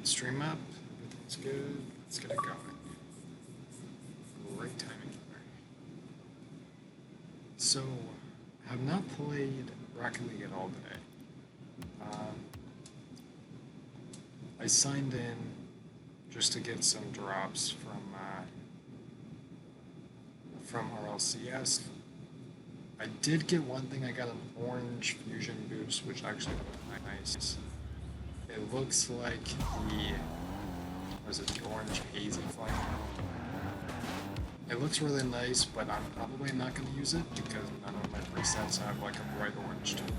Stream up. Everything's good. Let's get it going. Great timing. So, have not played Rocket League at all today. I signed in just to get some drops from RLCS. I did get one thing. I got an orange fusion boost, which actually looked nice. It looks like the orange hazy flame. It looks really nice, but I'm probably not going to use it because none of my presets have like a bright orange tone.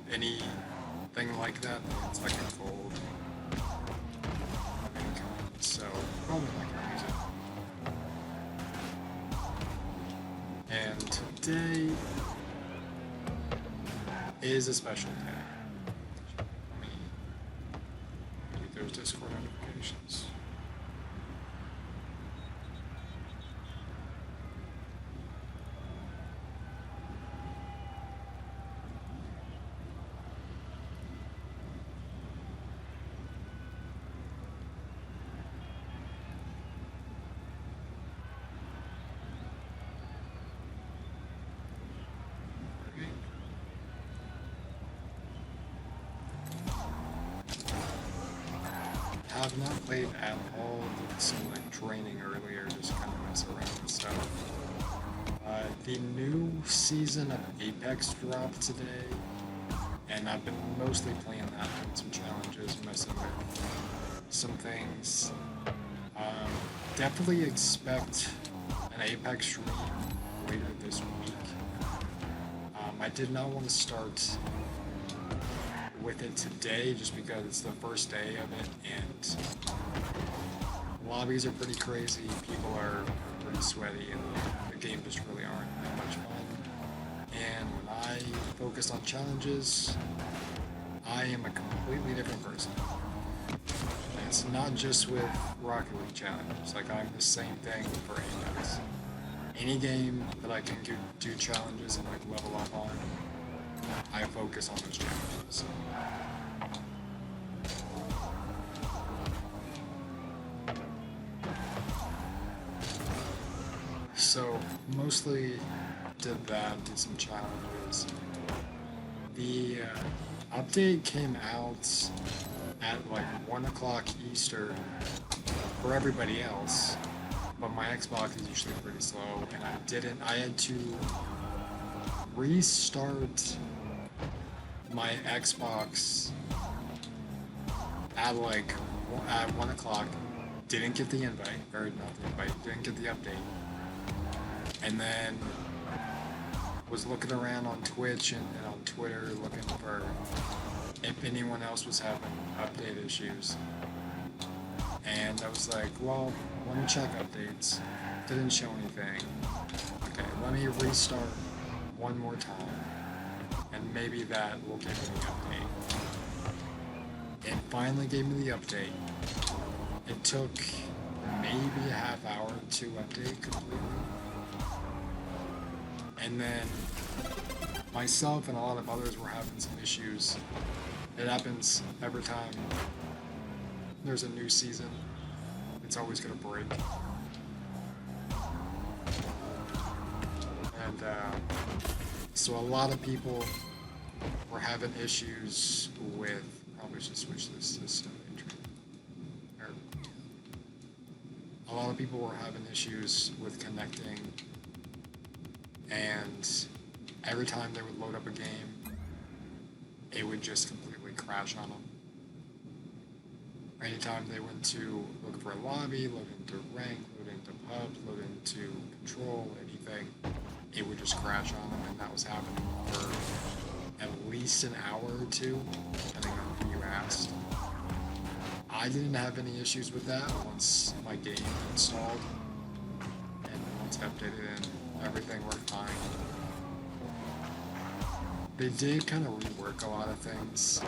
If anything like that, then it's like a gold of any kind, so probably not going to use it. And today is a special day. Those Discord notifications. Have not played at all. Did some like training earlier, just kind of mess around and stuff. The new season of Apex dropped today, and I've been mostly playing that, doing some challenges, messing with some things. Definitely expect an Apex stream later this week. I did not want to start with it today just because it's the first day of it and lobbies are pretty crazy, people are pretty sweaty, and the game just really aren't that much fun. And when I focus on challenges, I am a completely different person. And it's not just with Rocket League challenges, like I'm the same thing for Apex. Any game that I can do challenges and like level up on, I focus on those challenges. So, mostly did that, did some challenges. The update came out at like 1 o'clock Eastern for everybody else, but my Xbox is usually pretty slow, and I had to restart my Xbox at like at 1 o'clock, didn't get the invite, or not the invite, didn't get the update, and then was looking around on Twitch and on Twitter looking for if anyone else was having update issues, and I was like, well, let me check updates. Didn't show anything. Okay, let me restart one more time, and maybe that will give me the update. It finally gave me the update. It took maybe a half hour to update completely. And then myself and a lot of others were having some issues. It happens every time there's a new season. It's always gonna break. And so a lot of people were having issues with, probably should switch this to Snowday. A lot of people were having issues with connecting, and every time they would load up a game, it would just completely crash on them. Anytime they went to look for a lobby, load into rank, load into pub, load into control, anything, it would just crash on them, and that was happening for at least an hour or two, depending on who you asked. I didn't have any issues with that once my game installed, and once I updated and everything worked fine. They did kind of rework a lot of things.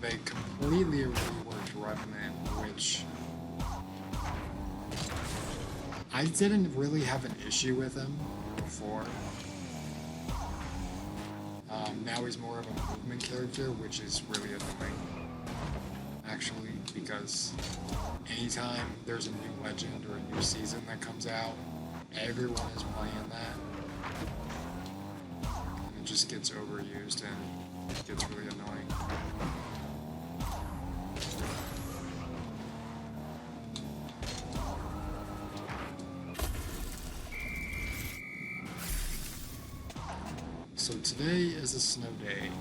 They completely reworked Vibin, which I didn't really have an issue with him before. Now he's more of a movement character, which is really annoying. actually, because anytime there's a new legend or a new season that comes out, everyone is playing that. And it just gets overused and it gets really annoying. So today is a snow day.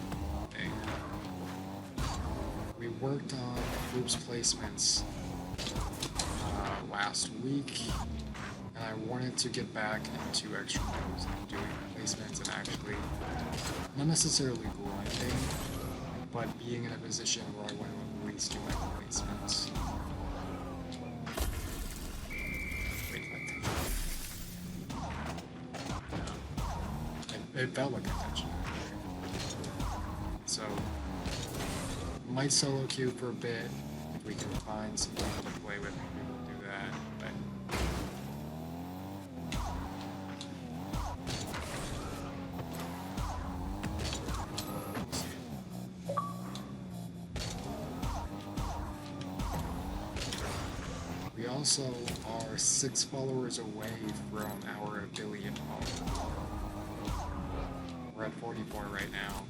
We worked on groups placements last week, and I wanted to get back into extra modes and doing placements and actually not necessarily grinding, but being in a position where I want to at least do my placements. It felt like attention. So, might solo queue for a bit. If we can find some people to play with, maybe we'll do that. But we also are 6 followers away from our affiliate follower. We're at 44 right now.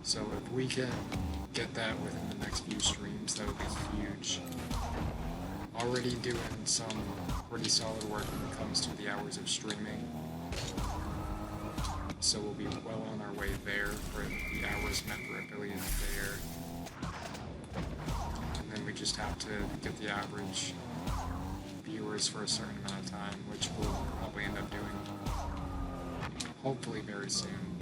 So if we can get that within the next few streams, that would be huge. Already doing some pretty solid work when it comes to the hours of streaming. So we'll be well on our way there for the hours meant for affiliates there. And then we just have to get the average viewers for a certain amount of time, which we'll probably end up doing hopefully very soon.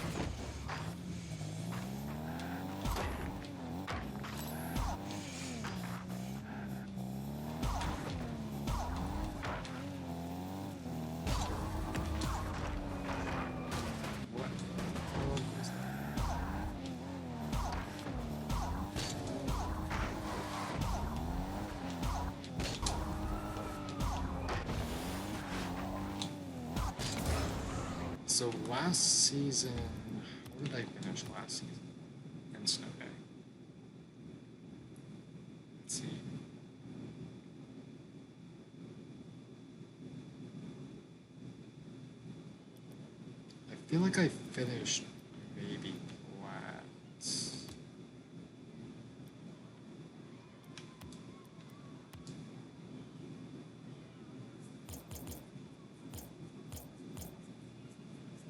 So last season, what did I finish last season in Snowday? Let's see. I feel like I finished maybe Plats.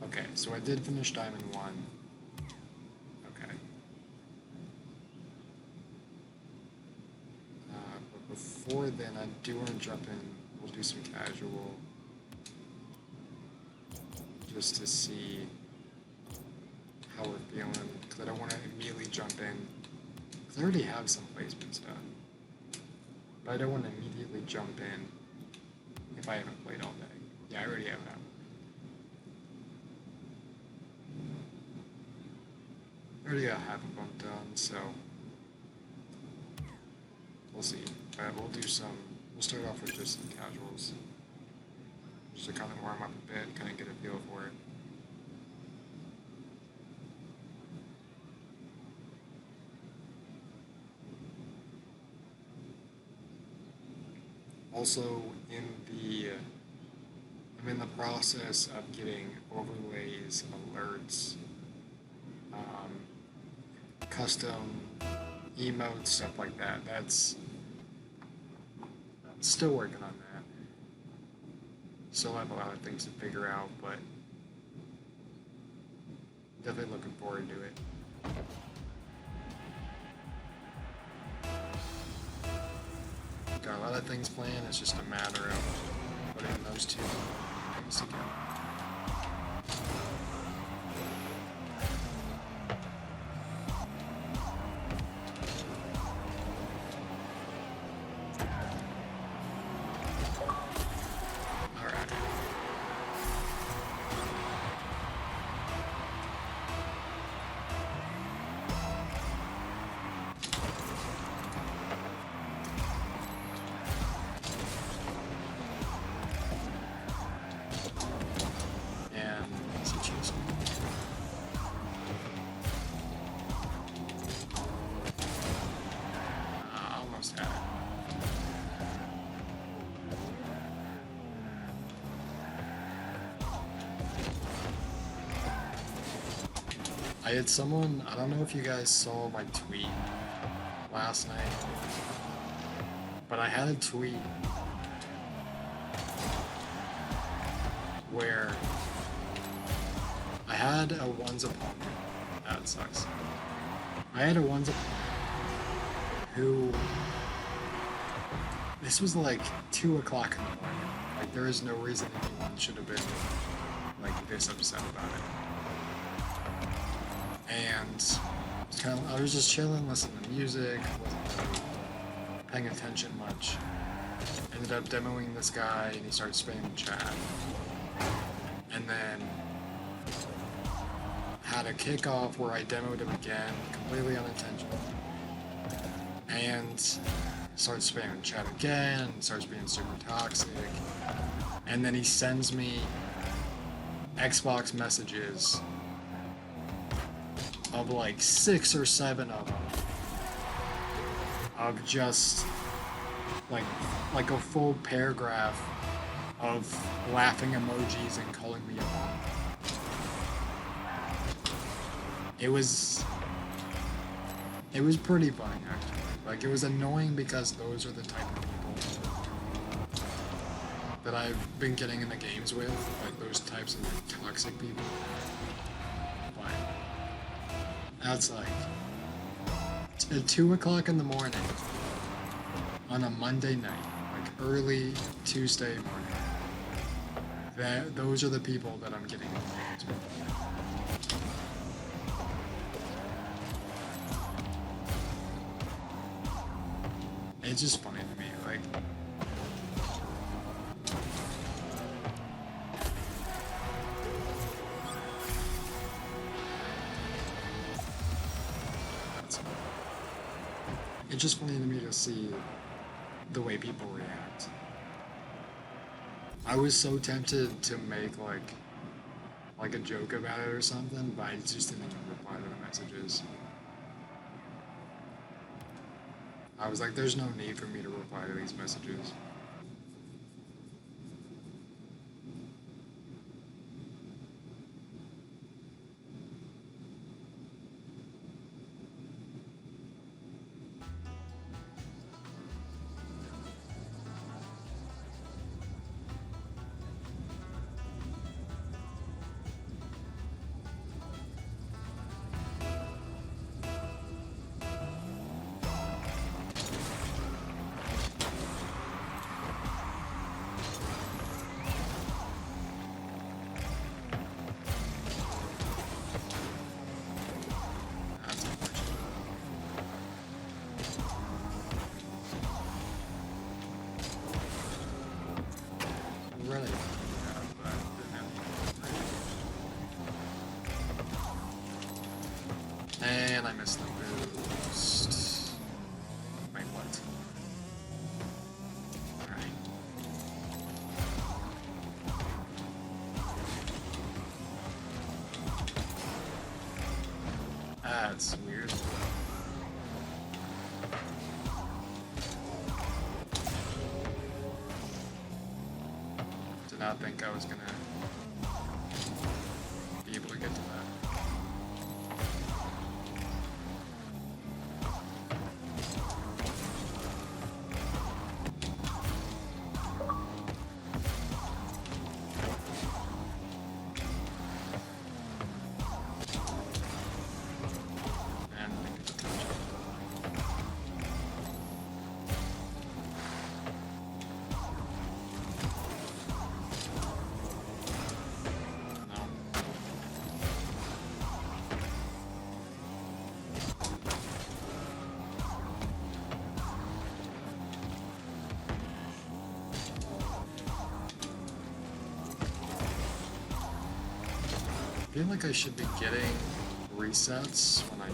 Okay, so I did finish Diamond 1. Okay. But before then, I do want to jump in. We'll do some casual. Just to see how we're feeling. Because I don't want to immediately jump in. Because I already have some placements done. But I don't want to immediately jump in if I haven't played all day. Yeah, I already have that. I already got half of them done, so we'll see. We'll do some, we'll start off with just some casuals. Just to kind of warm up a bit, kind of get a feel for it. Also, I'm in the process of getting overlays, alerts, custom emotes, stuff like that. That's still working on that. Still have a lot of things to figure out, but definitely looking forward to it. Got a lot of things planned, it's just a matter of putting those two things together. I had someone, I don't know if you guys saw my tweet last night, but I had a tweet where I had a ones opponent. That sucks. I had a ones opponent who, this was like 2 o'clock in the morning. Like, there is no reason anyone should have been like this upset about it. And I was just chilling, listening to music, wasn't really paying attention much. Ended up demoing this guy, and he started spamming chat. And then had a kickoff where I demoed him again, completely unintentional. And started spamming chat again, starts being super toxic. And then he sends me Xbox messages of like 6 or 7 of them, of just like a full paragraph of laughing emojis and calling me a bum. It was pretty funny, actually. Like, it was annoying because those are the type of people that I've been getting in the games with, like those types of like, toxic people. But that's like at 2 o'clock in the morning on a Monday night, like early Tuesday morning. Those are the people that I'm getting in the games with. It's just funny to me, like, it's just funny to me to see the way people react. I was so tempted to make like a joke about it or something, but I just didn't even reply to the messages. I was like, there's no need for me to reply to these messages. Really? And I missed the boost. Wait, what? Alright. That's weird. Did not think I was gonna be able to get to that. I feel like I should be getting resets when I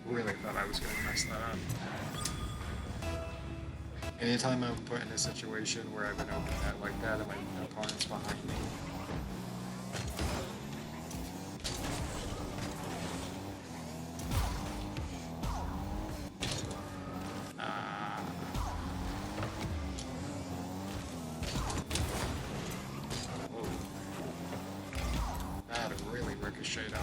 Really thought I was going to mess that up. Anytime I'm put in a situation where I have an open net like that and my opponent's behind me, whoa, that really ricocheted out.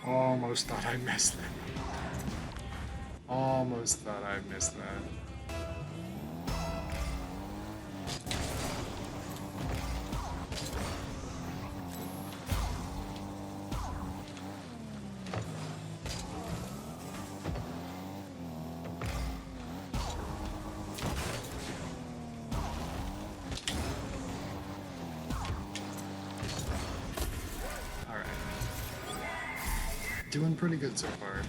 Almost thought I missed that. Almost thought I missed that. Doing pretty good so far.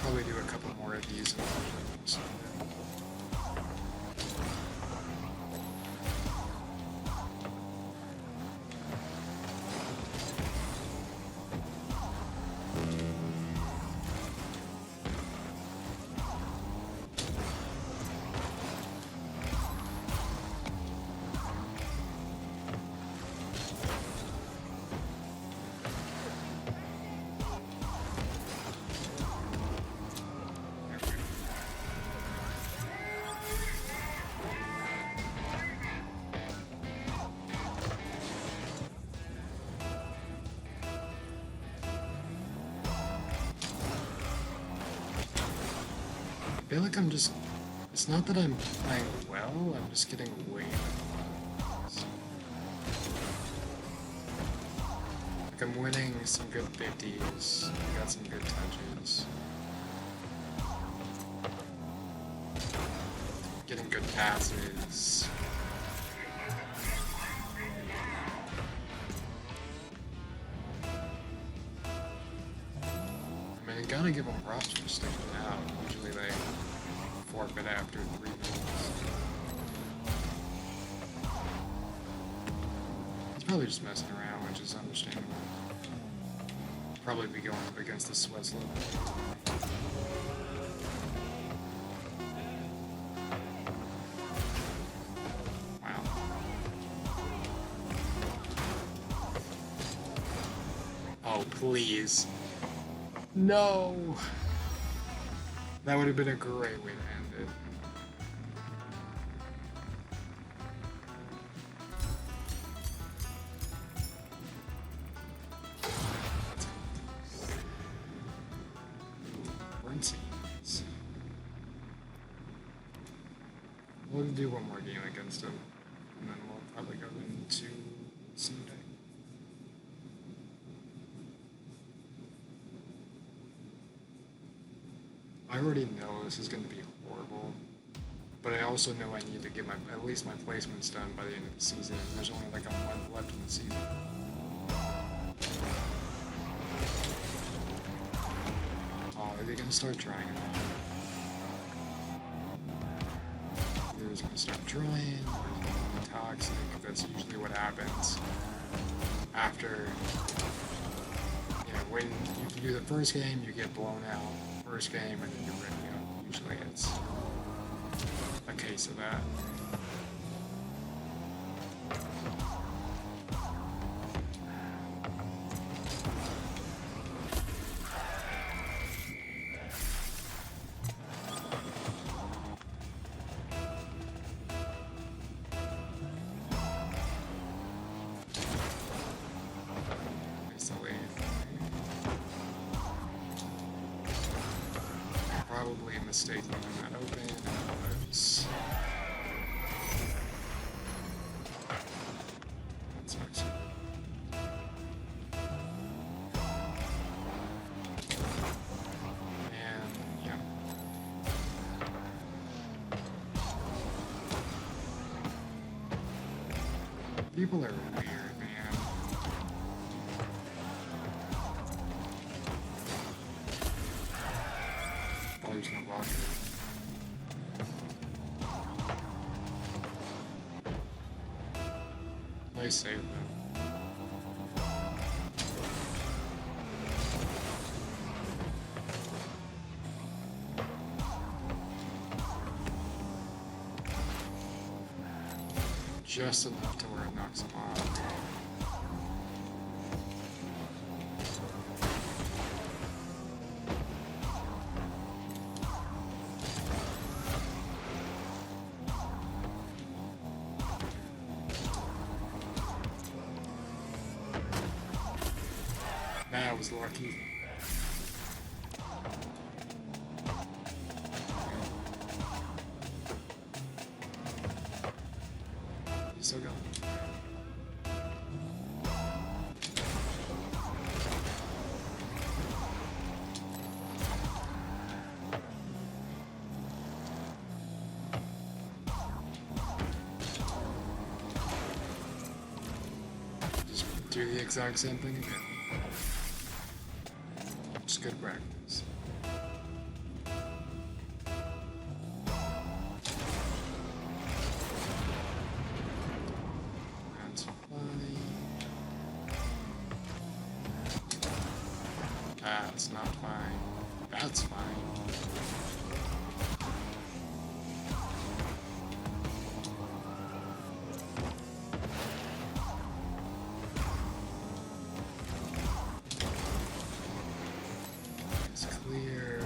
Probably do a couple more of these. I feel like I'm just, it's not that I'm playing well, I'm just getting way better. Like I'm winning some good 50s, I got some good touches. Getting good passes. I mean, you gotta give them props for sticking it out. Usually they forfeit after 3 minutes. He's probably just messing around, which is understandable. Probably be going up against the sweat slope. Wow. Oh, please. No! That would have been a great way to end it. Bernstein's. We'll do one more game against him, and then we'll probably go into Snowday. I already know this is going to be horrible, but I also know I need to get at least my placements done by the end of the season. There's only like a month left in the season. Oh, are they going to start trying it? They're just going to start trying, they're going to be toxic. That's usually what happens after, you know, when you do the first game, you get blown out. First game, and then you're ready to go. Usually it's a case of that. Probably a mistake leaving that open. That sucks. And yeah. People are weird, man. Nice save though. Just enough to where it knocks him off. That was lucky. You still going? Just do the exact same thing again. Just good practice. That's fine. That's not fine. That's fine. Clear.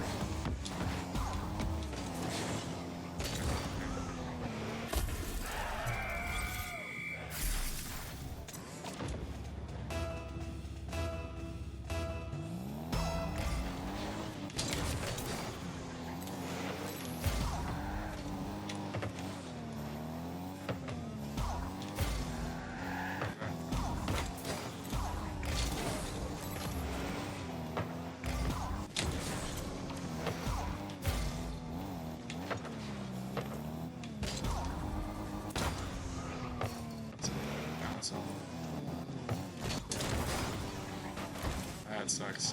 That sucks.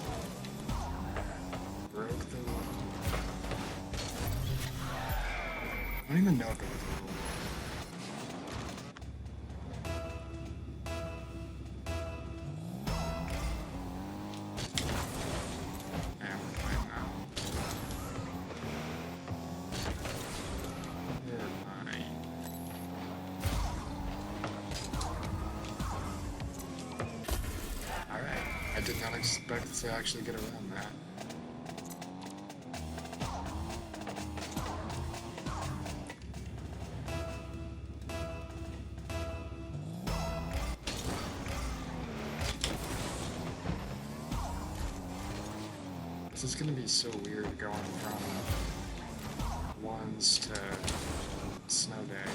Broke the rule. I don't even know if it was a rule. And we're playing now. We're fine. Alright. I did not expect to actually get around that. This is gonna be so weird going from ones to Snowday.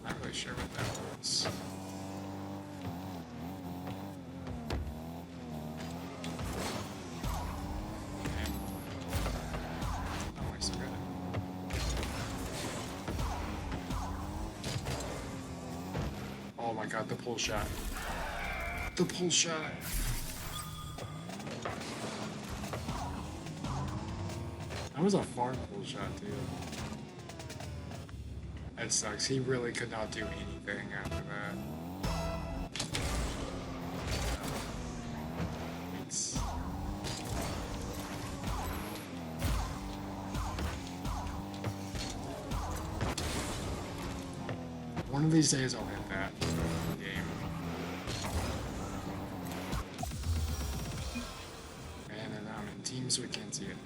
Not really sure what that was. Okay. Oh, I still got it. Oh my god, the pull shot. The pull shot. That was a farm pull shot, dude. That sucks. He really could not do anything after that. It's... One of these days I'll hit that game. And then I'm in teams, so we can't see it.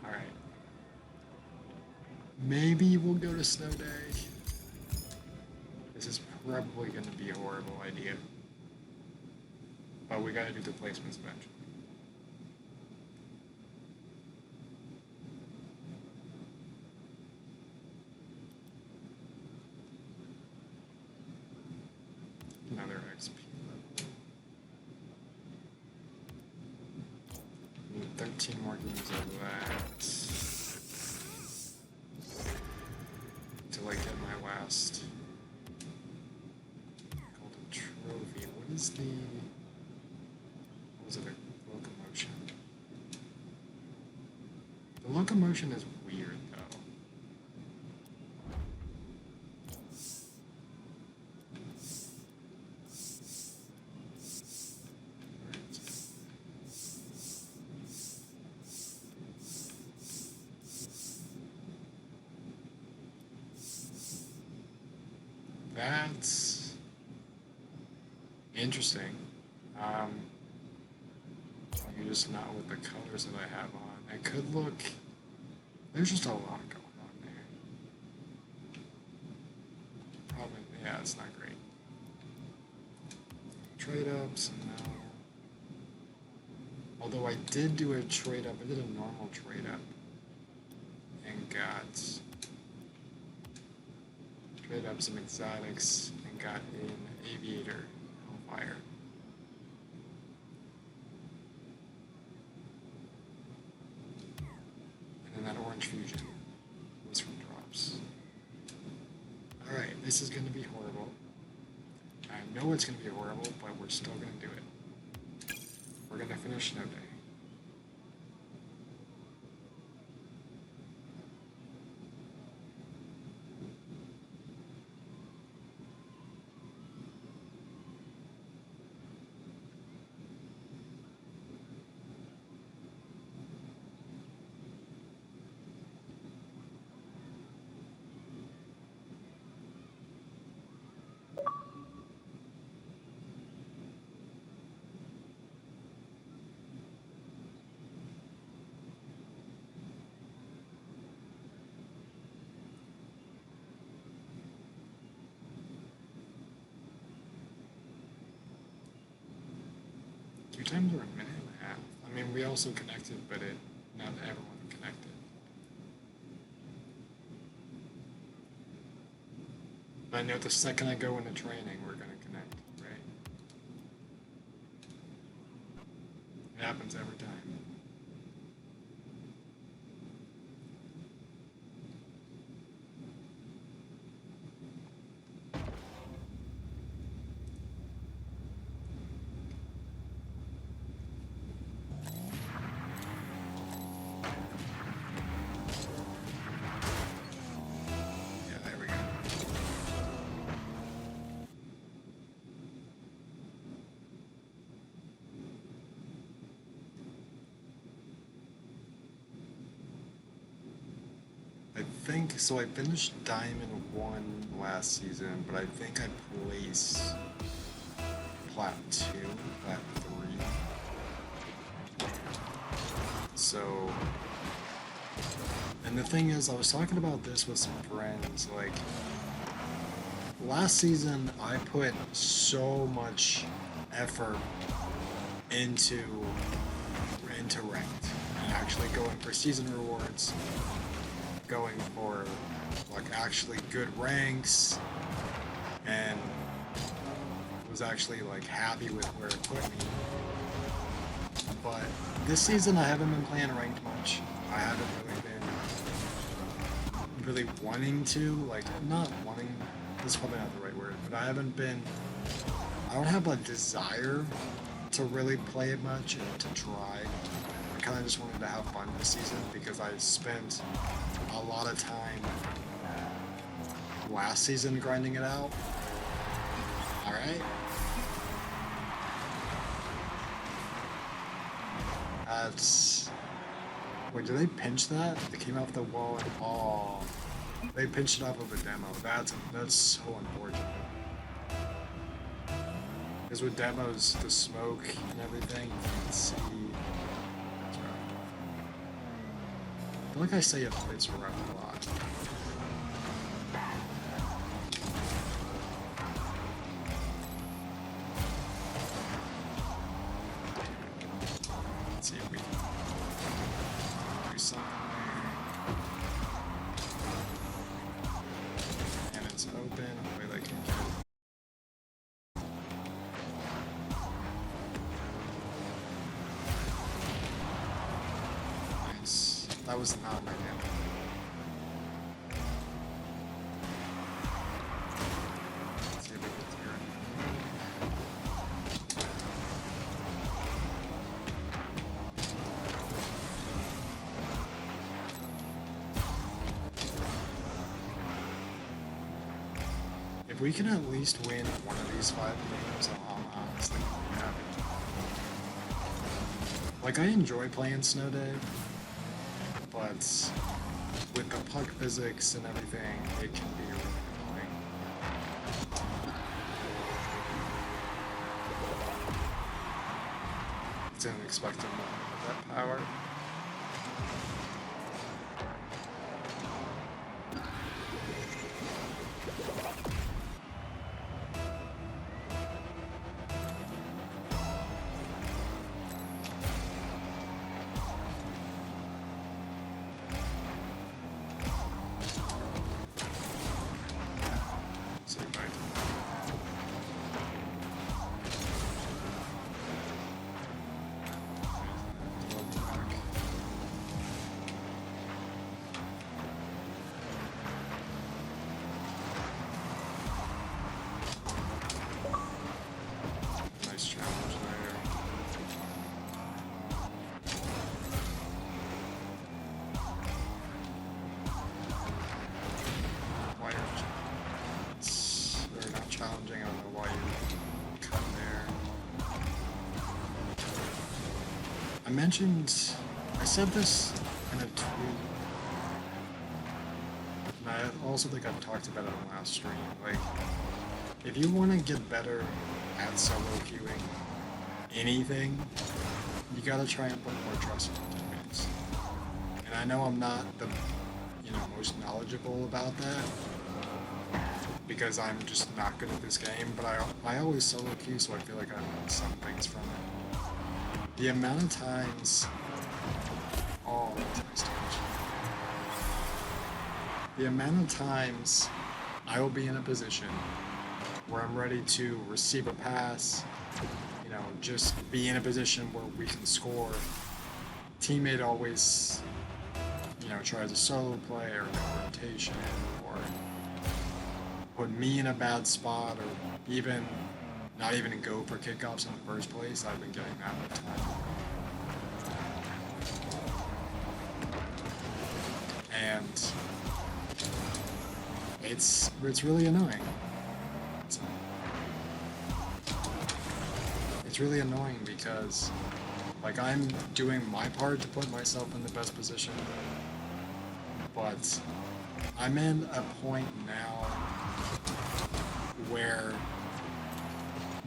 Alright. Maybe we'll go to Snowday. This is probably going to be a horrible idea. But we gotta do the placements eventually. 13 more games of that till I get my last golden trophy. What is the... Was it a locomotion? The locomotion is weird though. That's interesting. You're just not with the colors that I have on. It could look... There's just a lot going on there. Probably, yeah, it's not great. Trade ups, no. Although I did do a trade up, I did a normal trade up and got trade up some exotics and got an aviator hellfire. And then that orange fusion was from drops. Alright, this is going to be horrible. I know it's going to be horrible, but we're still going to do it. We're going to finish Snowday. Two times or a minute and a half. I mean, we also connected, but not everyone connected. But I know the second I go into training, we're going to connect, right? It happens every time. So I finished Diamond 1 last season, but I think I placed Plat 2, Plat 3. So, and the thing is, I was talking about this with some friends, like, last season I put so much effort into ranked, and actually going for season rewards, going for like actually good ranks, and was actually like happy with where it put me. But this season I haven't been playing ranked much. I haven't really been wanting to, like, not wanting, this is probably not the right word, but I don't have a desire to really play it much and to try. I kind of just wanted to have fun this season because I spent a lot of time last season grinding it out. Alright. That's... Wait, did they pinch that? They came off the wall and... Oh. They pinched it off of a demo. That's so unfortunate. Because with demos, the smoke and everything, you can see... I feel like I say it's rough a lot. Let's see if we can do something there. And it's open, hopefully they can get it. That was not my name. Let's see if we get through it. If we can at least win one of these 5 games, I'm honestly pretty happy. Like, I enjoy playing Snowday, but with the puck physics and everything, it can be really annoying. Didn't expect him to have that power. Challenging, I don't know why you come there. I said this in a tweet, and I also think I've talked about it on the last stream. Like, if you want to get better at solo queuing anything, you gotta try and put more trust in your teammates. And I know I'm not the, most knowledgeable about that, because I'm just not good at this game, but I always solo queue, so I feel like I learned some things from it. The amount of times... Oh, that's a nice touch. The amount of times I will be in a position where I'm ready to receive a pass, just be in a position where we can score. Teammate always, tries a solo play or no rotation, or put me in a bad spot, or even not even go for kickoffs in the first place. I've been getting that all the time. And it's really annoying. It's really annoying because, like, I'm doing my part to put myself in the best position, but I'm in a point now where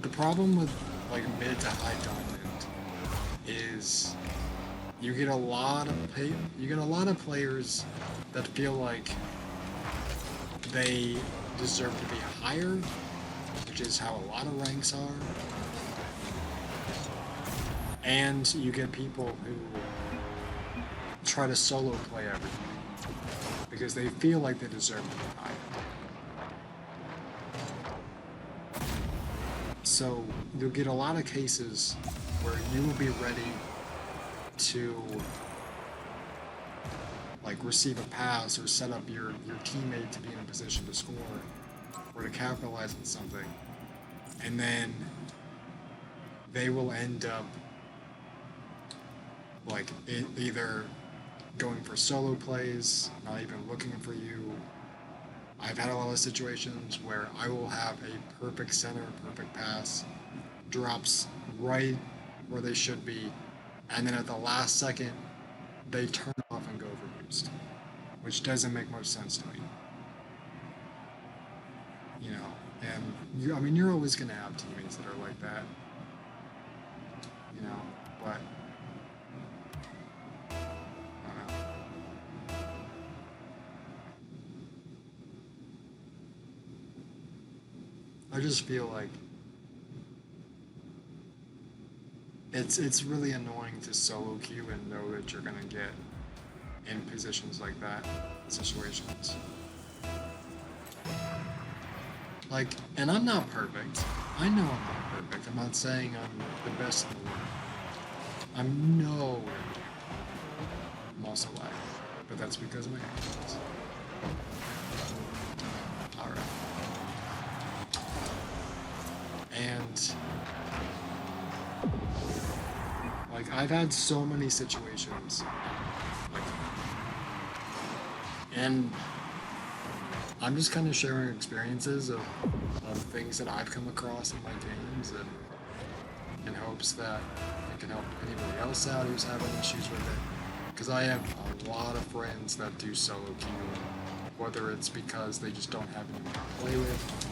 the problem with, like, mid to high diamond is you get a lot of players that feel like they deserve to be higher, which is how a lot of ranks are. And you get people who try to solo play everything because they feel like they deserve to be higher. So you'll get a lot of cases where you will be ready to, like, receive a pass or set up your teammate to be in a position to score or to capitalize on something, and then they will end up, like, either going for solo plays, not even looking for you. I've had a lot of situations where I will have a perfect center, perfect pass, drops right where they should be, and then at the last second, they turn off and go for boost, which doesn't make much sense to me. And you're always going to have teammates that are like that, but I just feel like it's really annoying to solo queue and know that you're gonna get in positions like that, situations. Like, and I'm not perfect. I know I'm not perfect. I'm not saying I'm the best in the world. I'm nowhere near. I'm also lagging. but that's because of my actions. Alright. And like I've had so many situations like, and I'm just kind of sharing experiences of things that I've come across in my games, and in hopes that it can help anybody else out who's having issues with it. Because I have a lot of friends that do solo queue, whether it's because they just don't have anyone to play with,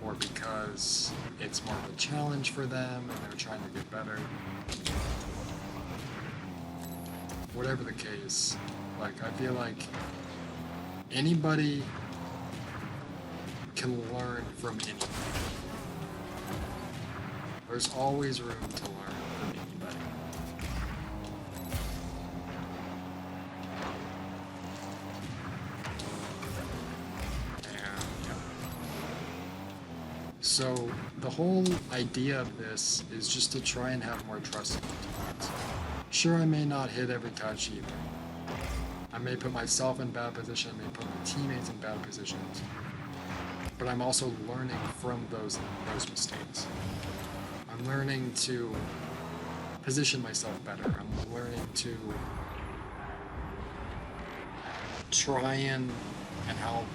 or because it's more of a challenge for them and they're trying to get better. Whatever the case, like I feel like anybody can learn from anything. There's always room to learn from anybody. And yeah. So the whole idea of this is just to try and have more trust in my teammates. Sure, I may not hit every touch either. I may put myself in bad position, I may put my teammates in bad positions. But I'm also learning from those mistakes. I'm learning to position myself better. I'm learning to try and help,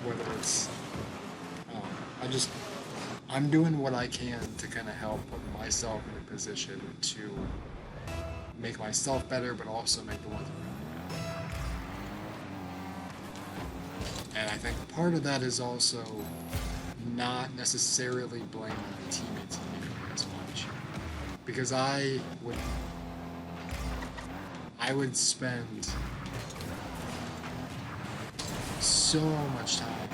whether it's, I'm doing what I can to kind of help put myself in a position to make myself better, but also make the ones around me better. And I think part of that is also not necessarily blaming my teammates nearly as much, because I would spend so much time.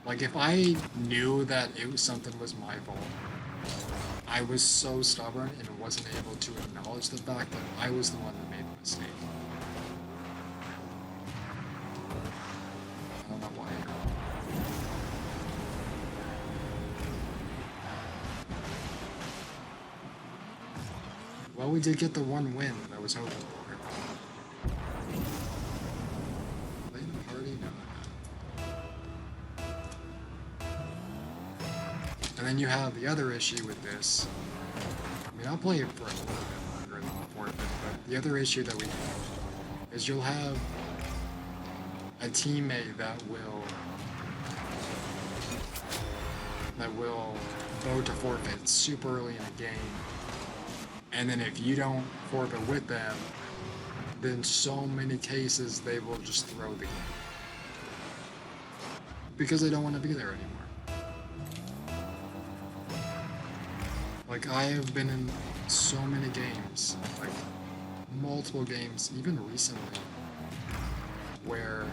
Like if I knew that something was my fault, I was so stubborn and wasn't able to acknowledge the fact that I was the one that made the mistake. I don't know why. Well, we did get the one win that I was hoping for. Late in the party? No. And then you have the other issue with this. I mean, I'll play it for a little bit longer than before, but the other issue that we have is you'll have a teammate that will vote to forfeit super early in the game. And then if you don't forfeit with them, then so many cases they will just throw the game. Because they don't want to be there anymore. Like, I have been in so many games, like multiple games, even recently, where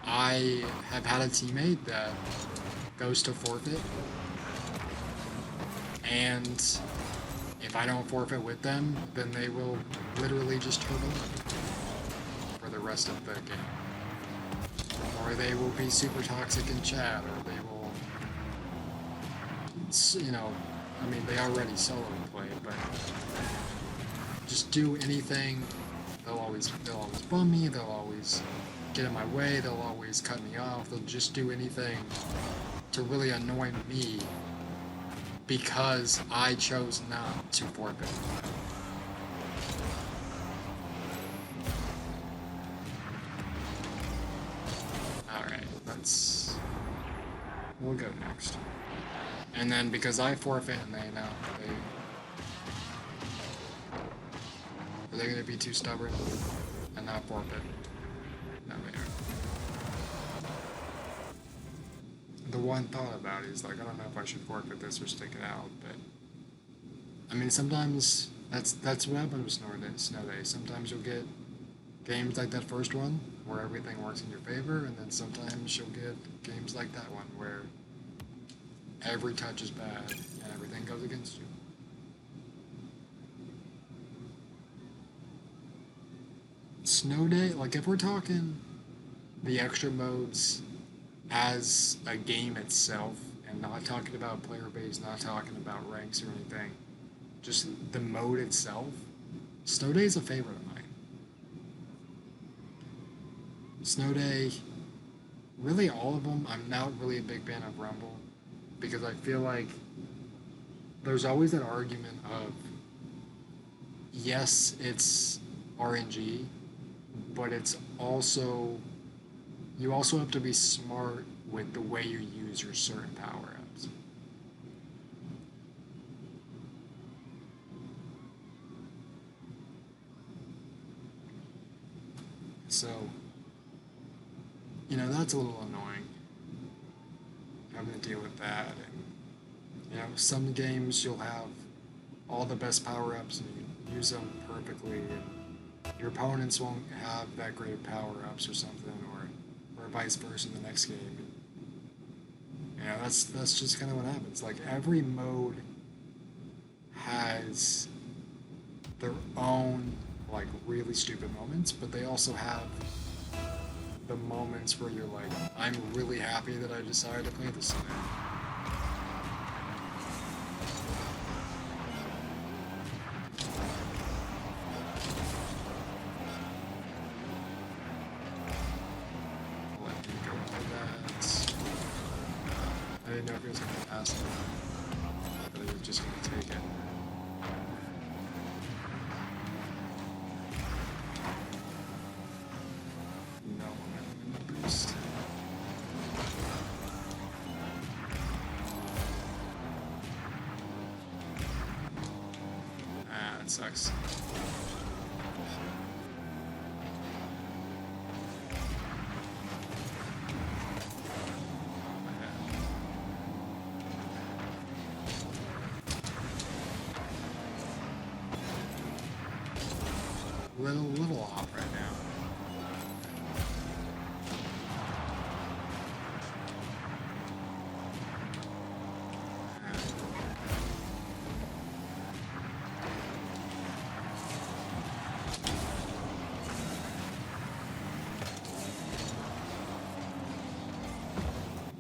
I have had a teammate that goes to forfeit, and if I don't forfeit with them, then they will literally just turn on for the rest of the game. Or they will be super toxic in chat, or they will, you know, I mean, they already solo play, but just do anything. They'll always bum me, they'll always get in my way, they'll always cut me off, they'll just do anything to really annoy me because I chose not to forfeit. Alright, we'll go next. And then because I forfeit and they know, are they gonna be too stubborn and not forfeit? No, they aren't. The one thought about it is like, I don't know if I should forfeit this or stick it out, but I mean, sometimes that's what happens with Snowday. Sometimes you'll get games like that first one where everything works in your favor, and then sometimes you'll get games like that one where every touch is bad and everything goes against you. Snowday, like if we're talking the extra modes as a game itself, and not talking about player base, not talking about ranks or anything, just the mode itself, Snowday is a favorite of mine. Snowday, really all of them. I'm not really a big fan of Rumble because I feel like there's always that argument of yes, it's RNG, but it's also you also have to be smart with the way you use your certain power ups. So, that's a little annoying having to deal with that. And, some games you'll have all the best power ups and you use them perfectly, and your opponents won't have that great of power ups or something, or vice versa in the next game. That's just kind of what happens. Like every mode has their own like really stupid moments, but they also have the moments where you're like, I'm really happy that I decided to play this today. Let me go into that. I didn't know if he was going to pass it, but he was just going to take it. No momentum in the boost. Ah, that sucks. Little off right now.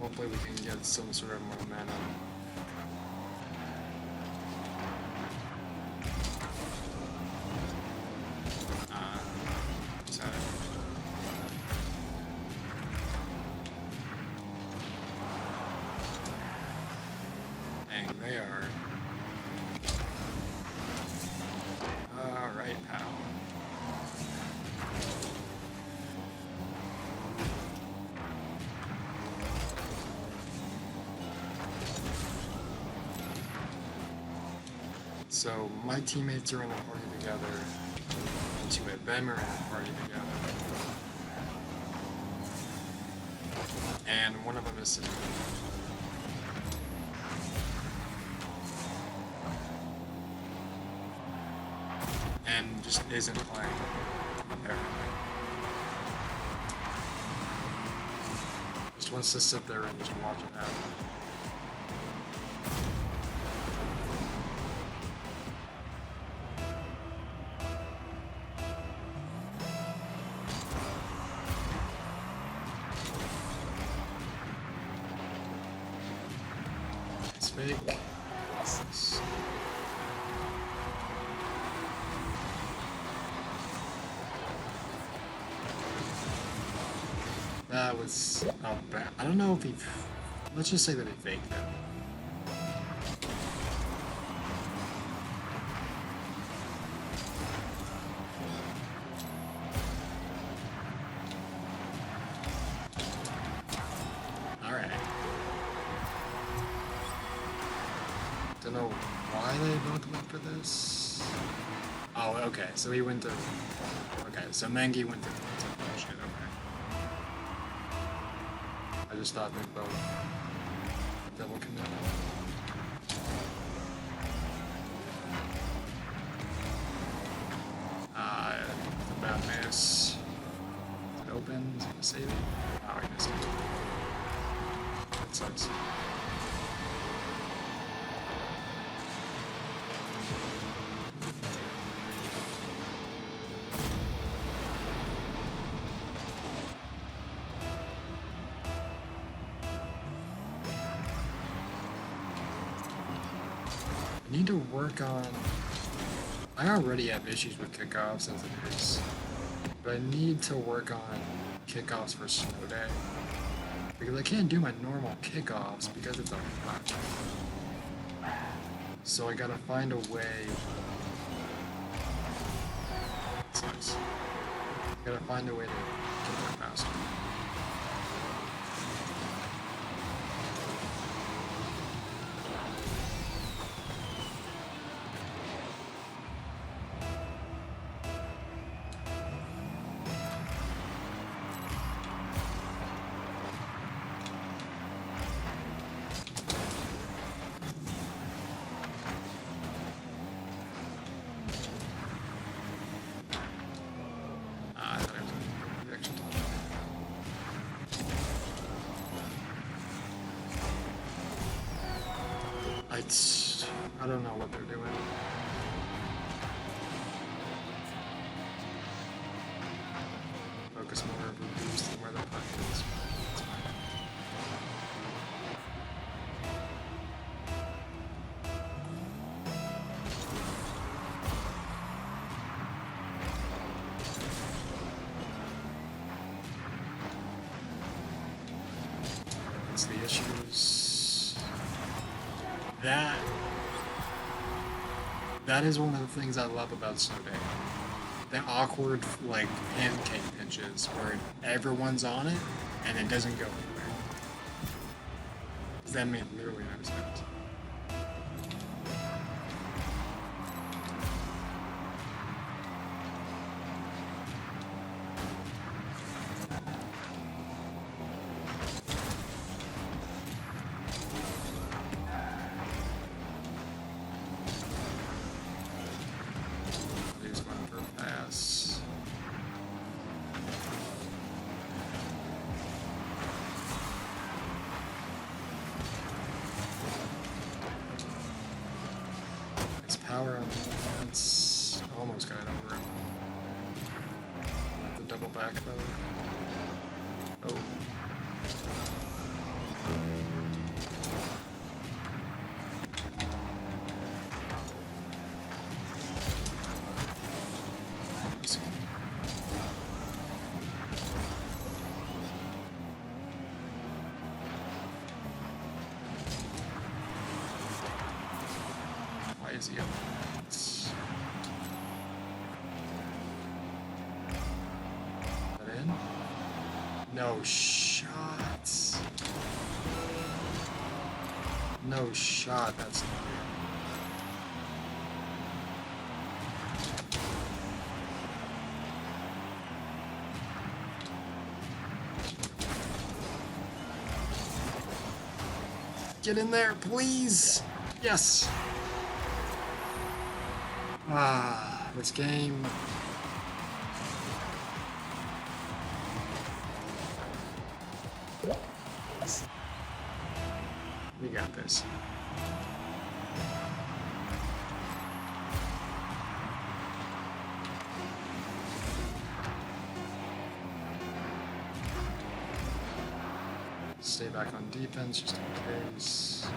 Hopefully we can get some sort of momentum. Dang, they are. Alright, pal. So my teammates are in the party together, and two of them are in the party together, and one of them is sitting. And just isn't playing, apparently. Just wants to sit there and just watch it happen. It's fake. That was not bad. I don't know if he... Let's just say that he faked it. Alright. Don't know why they both went for this. Oh, okay. So he went to... Okay, so Mengi went to bullshit, okay. I just thought they'd both double commit. The bad miss. Is it open? Is it gonna save it? Oh, he missed it. That sucks. I need to work on... I already have issues with kickoffs as it is, but I need to work on kickoffs for Snowday. Because I can't do my normal kickoffs because it's a flat. So I gotta find a way. That's nice. I gotta find a way to get there faster. I thought it was a reaction time. I don't know what they're doing. Focus more of a boost than where the puck is. It's fine. That's the issues. That is one of the things I love about Snowday. The awkward, like, pancake pinches where everyone's on it and it doesn't go anywhere. That made literally no sense. He's going for a pass. His power on defense almost got it over him. The double back though. Oh. Why is he up? That in? No shots. No shot, that's not it. Get in there, please! Yes! Ah, this game. We got this. Stay back on defense just in case.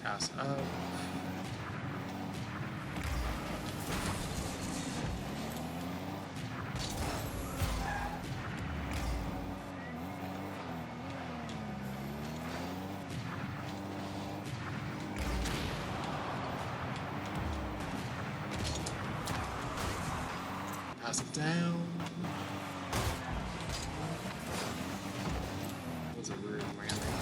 Pass up. Pass it down. That was a weird landing.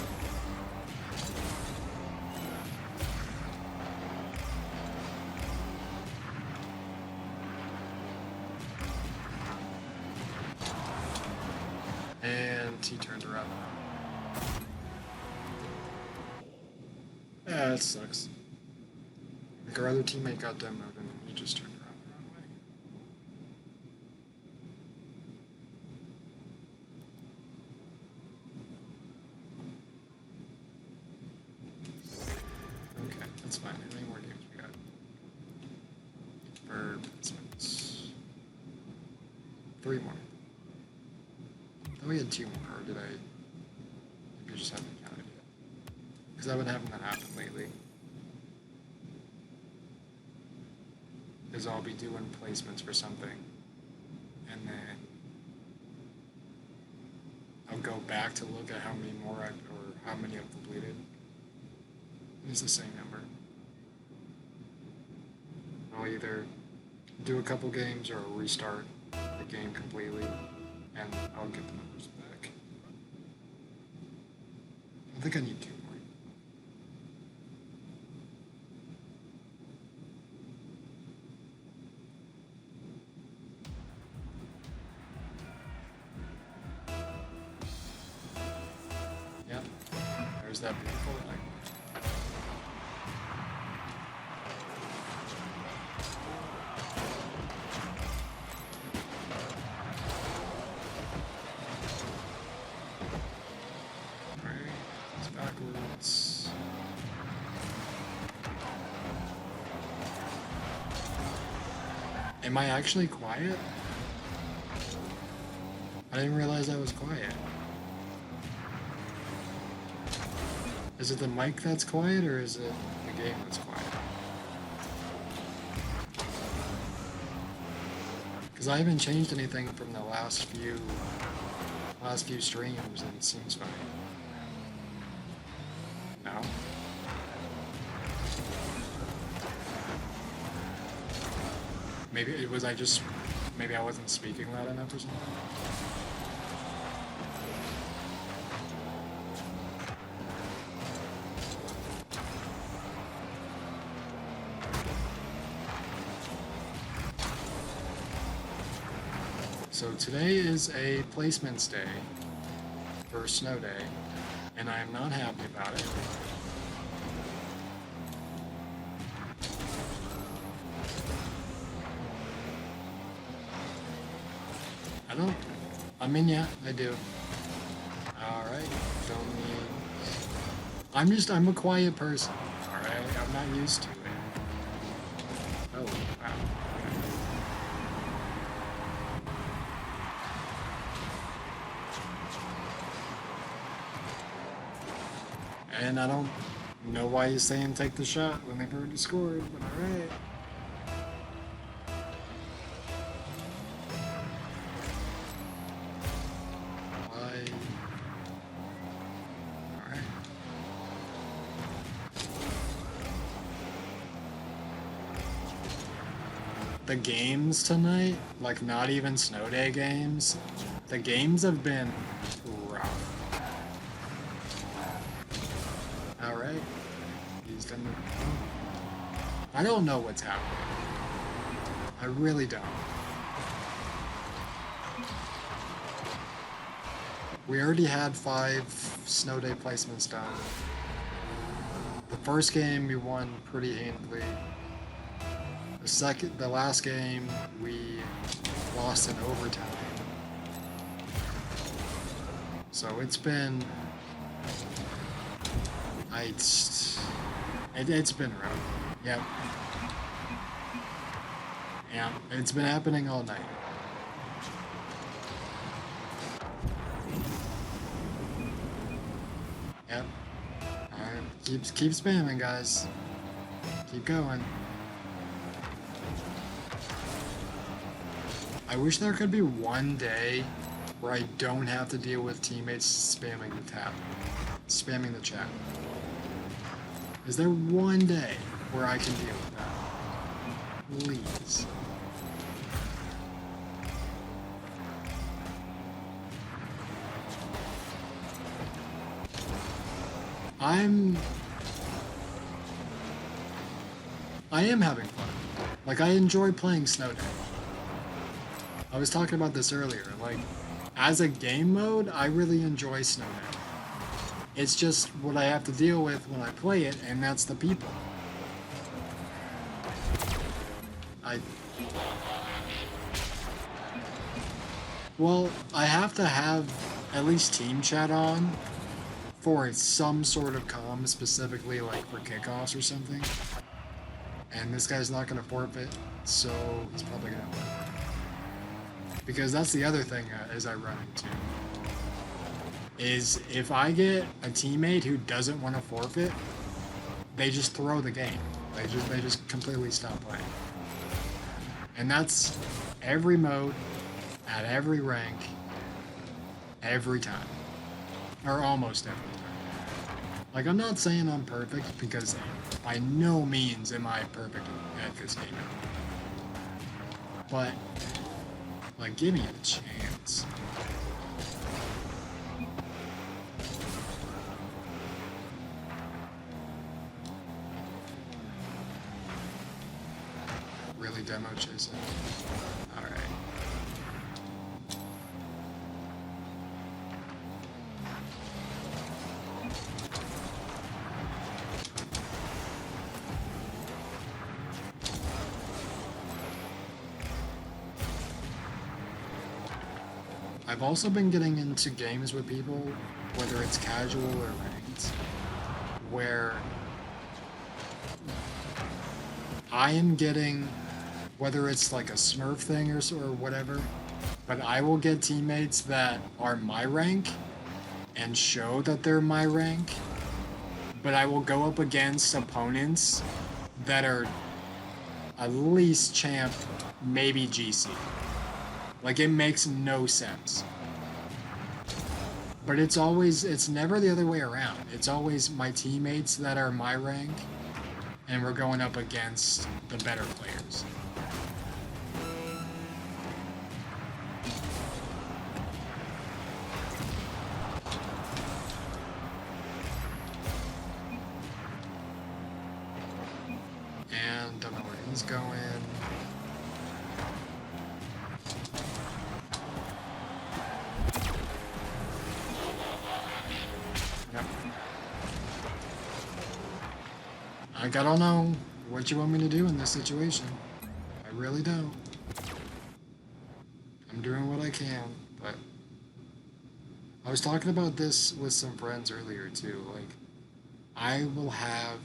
And he turns around. Yeah, that sucks. Like our other teammate got demoed and he just turned around the wrong way. Okay. 3 more. I thought we had 2 more, or did I? Maybe I just haven't counted yet. Because I've been having that happen lately. Is I'll be doing placements for something, and then I'll go back to look at how many more or how many I've completed. It's the same number. I'll either do a couple games or restart the game completely, and I'll get the numbers back. I think I need 2 more. Yep, there's that beautiful light. Backwards. Am I actually quiet? I didn't realize I was quiet. Is it the mic that's quiet, or is it the game that's quiet? Because I haven't changed anything from the last few streams, and it seems fine. No? Maybe it was maybe I wasn't speaking loud enough or something? So today is a placements day for Snowday, and I am not happy about it. Yeah, I do. Alright, I'm a quiet person, alright? I'm not used to it. Oh, wow. And I don't know why he's saying take the shot when they've already scored, but alright. The games tonight, like not even Snowday games, the games have been rough. Alright. He's done the... I don't know what's happening. I really don't. We already had 5 Snowday placements done. The first game we won pretty handily. The last game, we lost in overtime. So it's been... It's been rough. Yep. Yeah, it's been happening all night. Yep. Alright, keep spamming, guys. Keep going. I wish there could be one day where I don't have to deal with teammates spamming the chat. Is there one day where I can deal with that? Please. I am having fun. Like, I enjoy playing Snowday. I was talking about this earlier, like, as a game mode, I really enjoy Snowday. It's just what I have to deal with when I play it, and that's the people. Well, I have to have at least team chat on for some sort of comm, specifically like for kickoffs or something. And this guy's not going to forfeit, so he's probably going to win. Because that's the other thing as I run into. Is if I get a teammate who doesn't want to forfeit, they just throw the game. They just completely stop playing. And that's every mode, at every rank, every time. Or almost every time. Like, I'm not saying I'm perfect, because by no means am I perfect at this game. But, like, give me a chance. Really demo chasing. Alright. I've also been getting into games with people, whether it's casual or ranked, where I am getting, whether it's like a Smurf thing or whatever, but I will get teammates that are my rank and show that they're my rank, but I will go up against opponents that are at least champ, maybe GC. Like, it makes no sense. But it's never the other way around. It's always my teammates that are my rank, and we're going up against the better players. And don't know where he's going. I don't know what you want me to do in this situation. I really don't. I'm doing what I can, but I was talking about this with some friends earlier too. Like, I will have.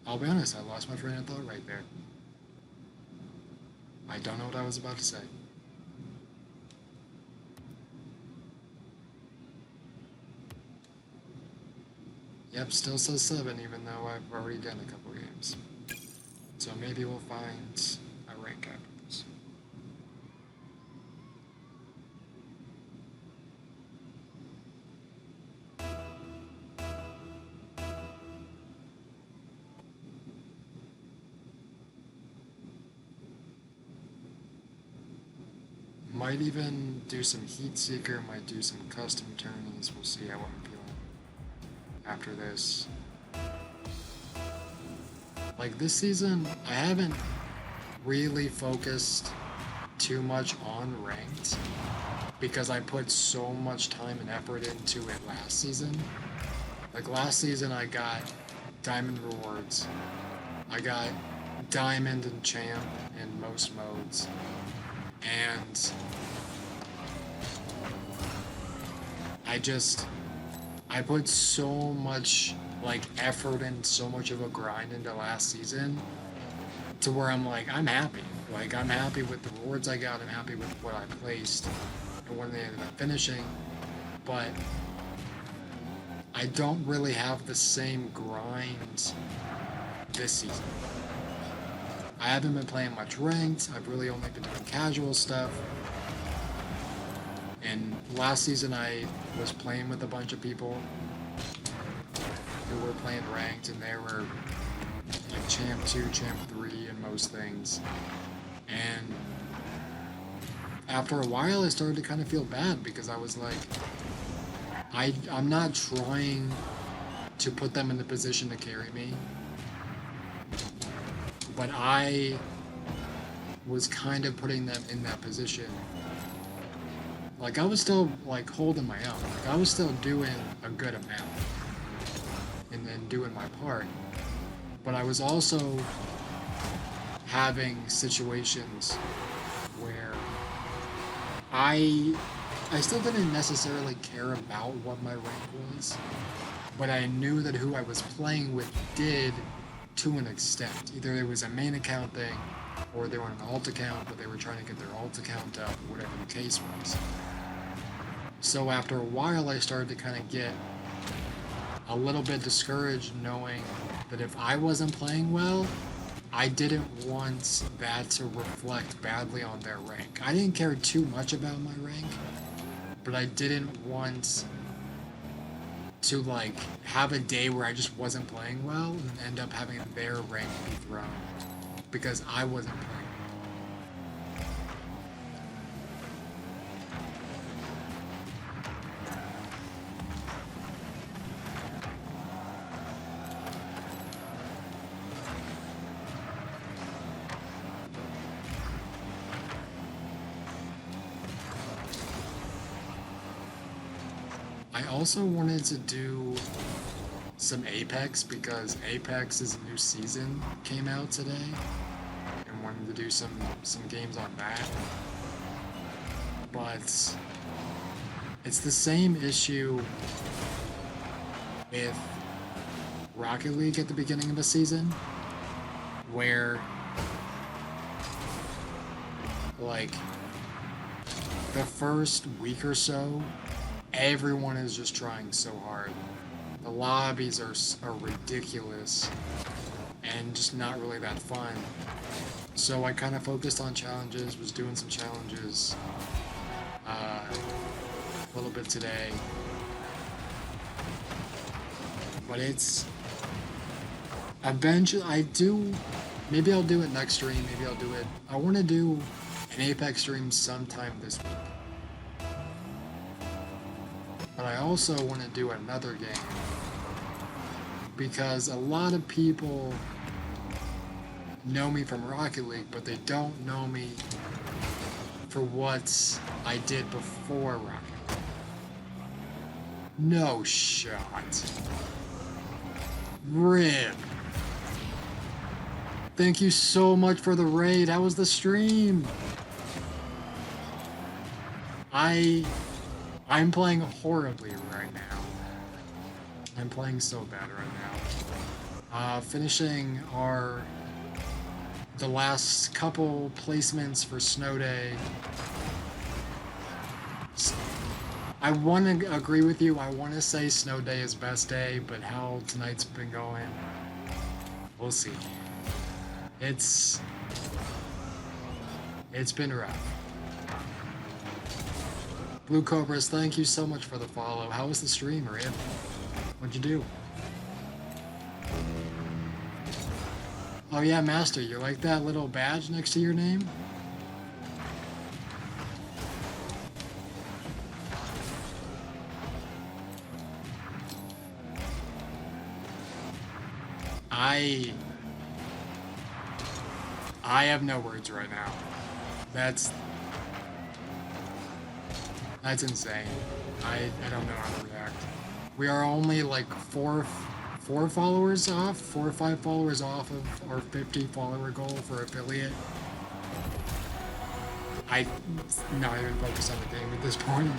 I'll be honest, I lost my train of thought right there. I don't know what I was about to say. Yep, still says 7, even though I've already done a couple games. So maybe we'll find a rank after this. Might even do some Heat Seeker, might do some custom tourneys. We'll see how I'm feeling after this. Like, this season, I haven't really focused too much on ranked because I put so much time and effort into it last season. Like, last season I got diamond rewards. I got diamond and champ in most modes. And I put so much like effort and so much of a grind into last season to where I'm like, I'm happy. Like, I'm happy with the rewards I got, I'm happy with what I placed and when they ended up finishing, but I don't really have the same grind this season. I haven't been playing much ranked, I've really only been doing casual stuff. And last season I was playing with a bunch of people who were playing ranked, and they were like champ 2, champ 3 in most things. And after a while I started to kind of feel bad because I was like, I'm not trying to put them in the position to carry me, but I was kind of putting them in that position. Like, I was still like holding my own. Like, I was still doing a good amount and then doing my part. But I was also having situations where I still didn't necessarily care about what my rank was, but I knew that who I was playing with did to an extent. Either it was a main account thing, or they were on an alt account, but they were trying to get their alt account up, whatever the case was. So after a while, I started to kind of get a little bit discouraged, knowing that if I wasn't playing well, I didn't want that to reflect badly on their rank. I didn't care too much about my rank, but I didn't want to like have a day where I just wasn't playing well and end up having their rank be thrown because I wasn't playing. I also wanted to do some Apex because Apex's new season came out today, and wanted to do some games on that. But it's the same issue with Rocket League at the beginning of a season, where like the first week or so, everyone is just trying so hard. The lobbies are ridiculous and just not really that fun. So I kind of focused on challenges, was doing some challenges a little bit today. But it's eventually maybe I'll do it next stream, maybe I'll do it. I want to do an Apex stream sometime this week. But I also want to do another game because a lot of people know me from Rocket League, but they don't know me for what I did before Rocket League. No shot. Rip. Thank you so much for the raid. How was the stream? I'm playing horribly right now. I'm playing so bad right now. Finishing the last couple placements for Snowday. I want to agree with you. I want to say Snowday is best day, but how tonight's been going, we'll see. It's been rough. Blue Cobras, thank you so much for the follow. How was the stream, Rip? What'd you do? Oh yeah, Master, you like that little badge next to your name? I have no words right now. That's insane. I don't know how to react. We are only like four followers off, 4 or 5 followers off of our 50 follower goal for affiliate. I'm not even focused on the game at this point.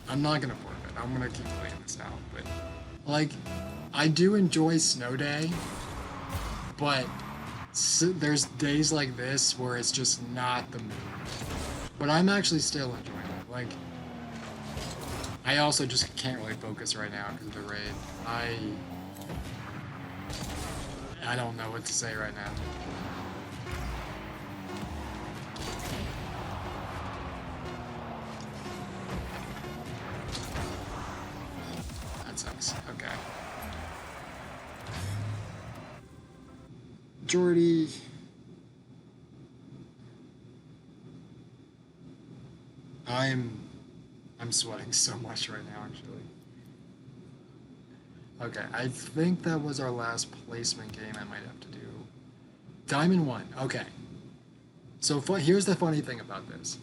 I'm not gonna forfeit. I'm gonna keep playing this out, but like, I do enjoy Snowday, but there's days like this where it's just not the mood. But I'm actually still enjoying it. Like, I also just can't really focus right now because of the raid. I don't know what to say right now. That sucks. Okay. Jordy. I'm sweating so much right now, actually. Okay, I think that was our last placement game I might have to do. Diamond 1, okay. So here's the funny thing about this.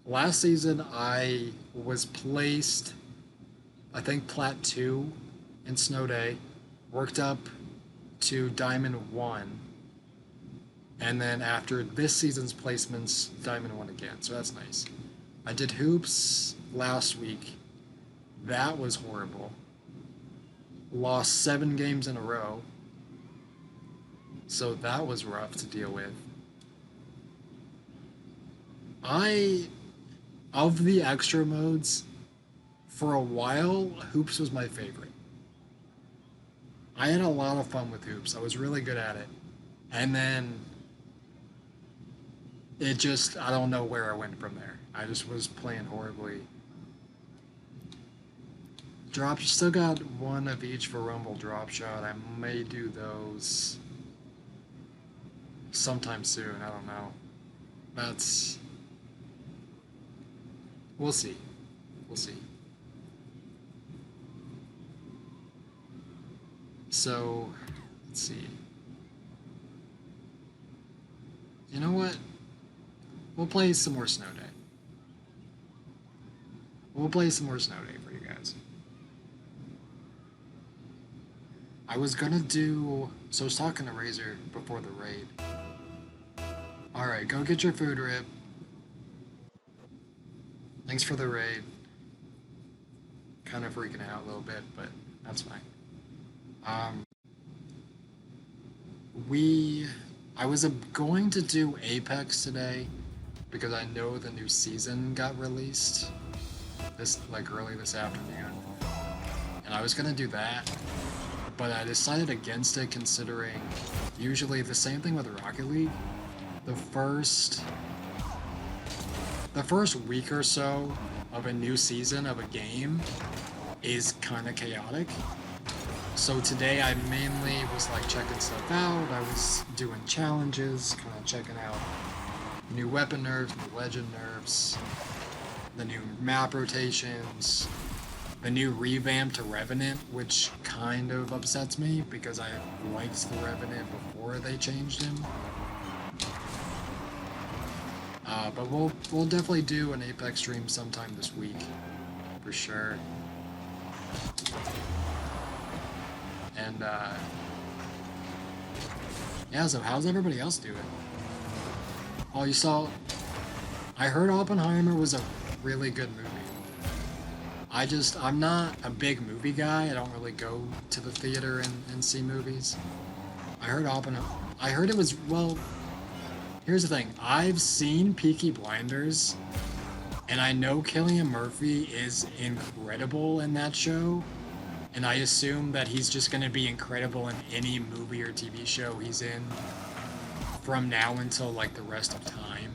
Last season, I was placed, I think, Plat 2 in Snowday, worked up to Diamond 1, And then after this season's placements, Diamond 1 again, so that's nice. I did hoops last week. That was horrible. Lost 7 games in a row. So that was rough to deal with. Of the extra modes, for a while, hoops was my favorite. I had a lot of fun with hoops. I was really good at it. And then it just, I don't know where I went from there. I just was playing horribly. Drop, you still got 1 of each for Rumble Drop Shot. I may do those sometime soon. I don't know. That's... We'll see. We'll see. So, let's see. You know what? We'll play some more Snowday. We'll play some more Snowday for you guys. I was gonna do... So I was talking to Razor before the raid. Alright, go get your food, Rip. Thanks for the raid. Kind of freaking out a little bit, but that's fine. I was going to do Apex today because I know the new season got released early this afternoon, and I was gonna do that, but I decided against it considering usually the same thing with Rocket League. The first week or so of a new season of a game is kind of chaotic. So today I mainly was checking stuff out. I was doing challenges, kind of checking out new weapon nerfs, new legend nerfs, the new map rotations, the new revamp to Revenant, which kind of upsets me because I liked the Revenant before they changed him. But we'll definitely do an Apex stream sometime this week, for sure. And yeah, so how's everybody else doing? Oh, you saw... I heard Oppenheimer was a really good movie. I'm not a big movie guy. I don't really go to the theater and see movies. I heard it was, well... Here's the thing, I've seen Peaky Blinders, and I know Cillian Murphy is incredible in that show, and I assume that he's just going to be incredible in any movie or TV show he's in from now until the rest of time.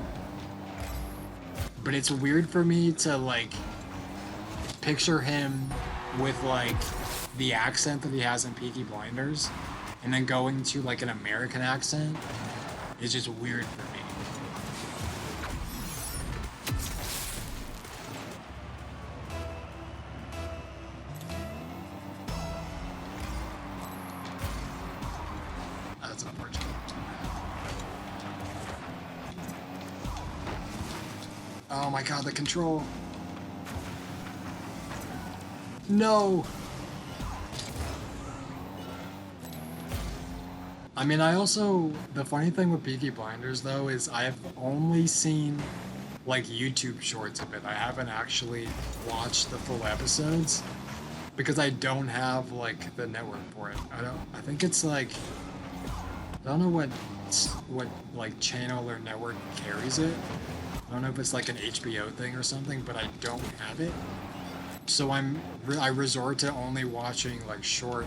But it's weird for me to picture him with the accent that he has in Peaky Blinders, and then going to an American accent. It's just weird for me. That's unfortunate. Oh my god, the control. No! I mean, the funny thing with Peaky Blinders, though, is I've only seen, YouTube shorts of it. I haven't actually watched the full episodes, because I don't have, the network for it. I think it's, I don't know what channel or network carries it. I don't know if it's, an HBO thing or something, but I don't have it. So I resort to only watching, short,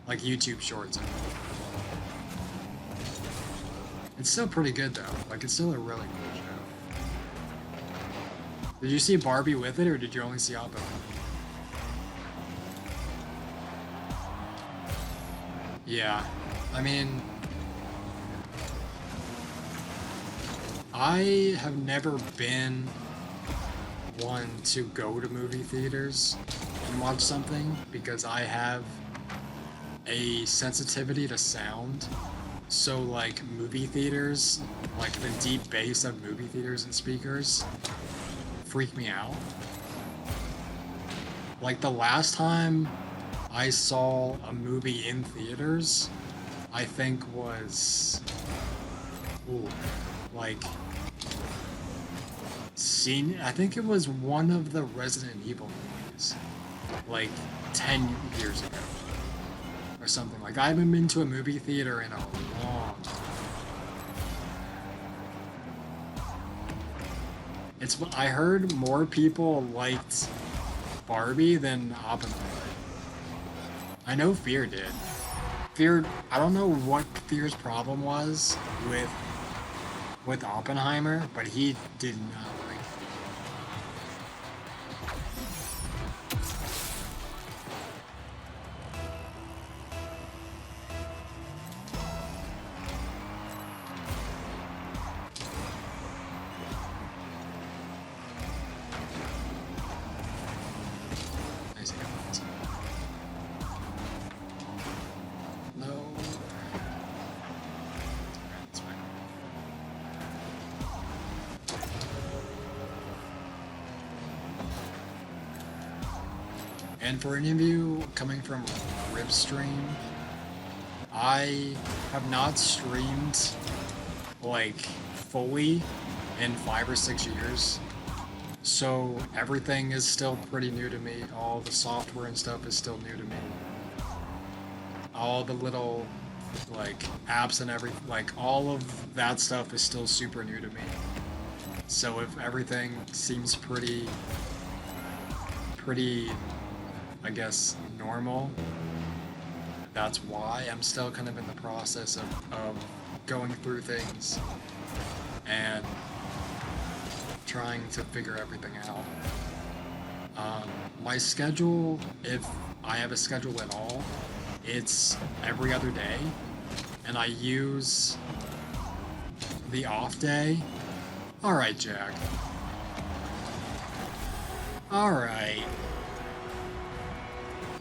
YouTube shorts. It's still pretty good, though. It's still a really cool show. Did you see Barbie with it, or did you only see Oppo? Yeah. I mean... I have never been one to go to movie theaters and watch something, because I have a sensitivity to sound. So, movie theaters, the deep bass of movie theaters and speakers freak me out. The last time I saw a movie in theaters, I think was, ooh, like, seen, I think it was one of the Resident Evil movies, like 10 years ago, or something. Like, I haven't been to a movie theater in a long time. I heard more people liked Barbie than Oppenheimer. I know Fear did. Fear, I don't know what Fear's problem was with Oppenheimer, but he did not like it. I see it. No. That's fine. And for any of you coming from Ripstream, I have not streamed like fully in 5 or 6 years. So everything is still pretty new to me. All the software and stuff is still new to me. All the little like apps and everything, like all of that stuff is still super new to me. So if everything seems pretty, I guess, normal, that's why I'm still kind of in the process of going through things and trying to figure everything out. My schedule, if I have a schedule at all, it's every other day, and I use the off day. Alright, Jack. Alright.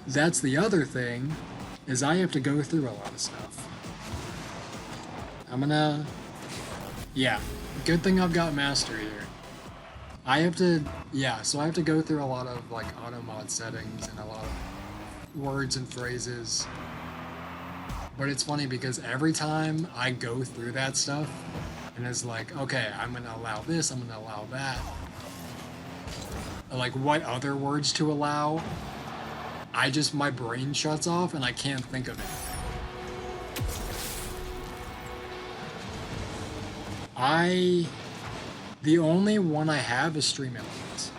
That's the other thing, is I have to go through a lot of stuff. I'm gonna... Yeah, good thing I've got Master here. I have to... Yeah, so I have to go through a lot of, like, auto mod settings and a lot of words and phrases. But it's funny because every time I go through that stuff, and it's like, okay, I'm gonna allow this, I'm gonna allow that. Like, what other words to allow? My brain shuts off and I can't think of anything. The only one I have is Stream Elements.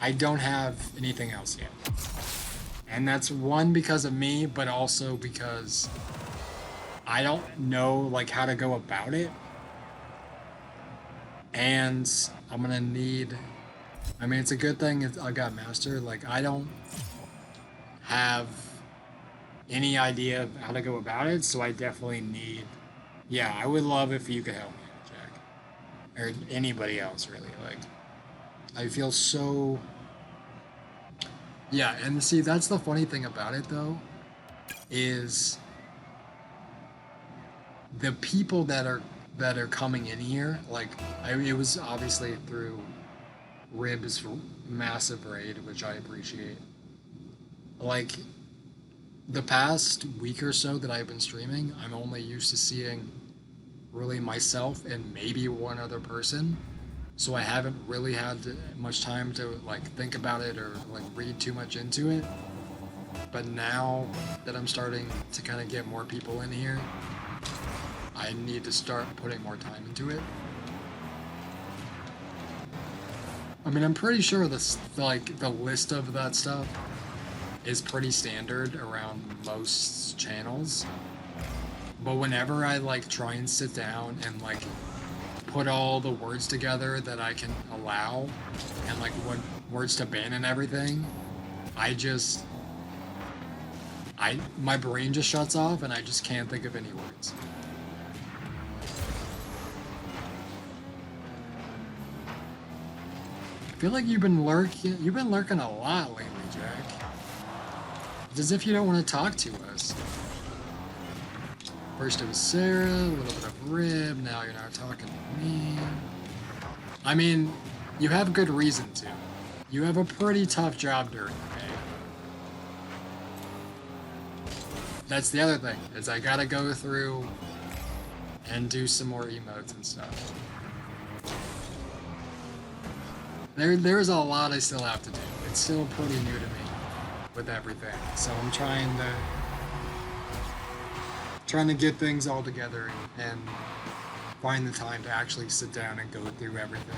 I don't have anything else yet. And that's one because of me, but also because I don't know like how to go about it. And I'm gonna need, I mean, it's a good thing I got Master. Like, I don't have any idea of how to go about it, so I definitely need, yeah, I would love if you could help me, Jack. Or anybody else, really. Like, I feel so... Yeah, and see, that's the funny thing about it, though, is the people that are coming in here, like, it was obviously through Rib's massive raid, which I appreciate. Like, the past week or so that I've been streaming, I'm only used to seeing really myself and maybe one other person. So I haven't really had much time to like think about it or like read too much into it. But now that I'm starting to kind of get more people in here, I need to start putting more time into it. I mean, I'm pretty sure this, like, the list of that stuff is pretty standard around most channels. But whenever I like try and sit down and like put all the words together that I can allow and like what words to ban and everything, my brain just shuts off and I just can't think of any words. I feel like you've been lurking a lot lately, Jack. It's as if you don't want to talk to us. First it was Sarah, a little bit of Rib, now you're not talking to me. I mean, you have good reason to. You have a pretty tough job during the day. That's the other thing, is I gotta go through and do some more emotes and stuff. There's a lot I still have to do. It's still pretty new to me with everything. So I'm trying to get things all together and find the time to actually sit down and go through everything.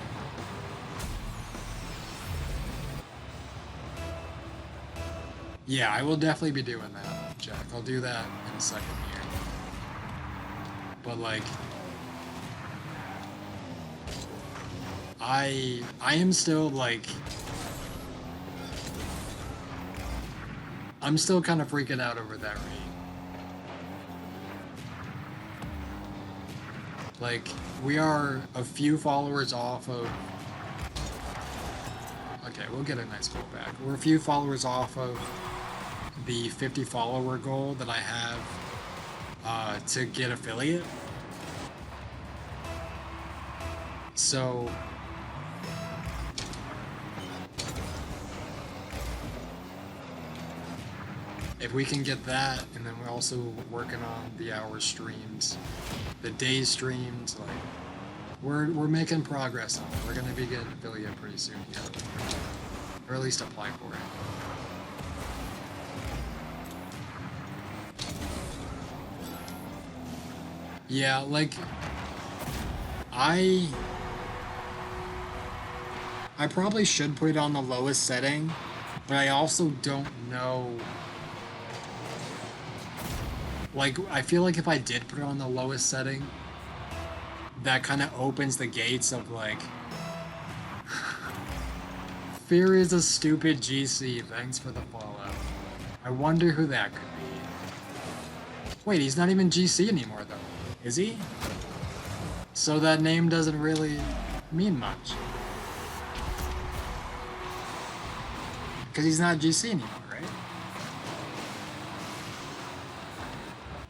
Yeah, I will definitely be doing that, Jack. I'll do that in a second here. But like, I am still like, I'm still kind of freaking out over that raid. Like, we are a few followers off of... Okay, we'll get a nice goal back. We're a few followers off of the 50 follower goal that I have to get affiliate. So... if we can get that, and then we're also working on the hour streams, the day streams, like, we're making progress on it. We're gonna be getting affiliate pretty soon here. Or at least apply for it. Yeah, like, I probably should put it on the lowest setting, but I also don't know. Like, I feel like if I did put it on the lowest setting, that kind of opens the gates of, like, Fear is a stupid GC, thanks for the follow. I wonder who that could be. Wait, he's not even GC anymore, though. Is he? So that name doesn't really mean much. Because he's not GC anymore, right?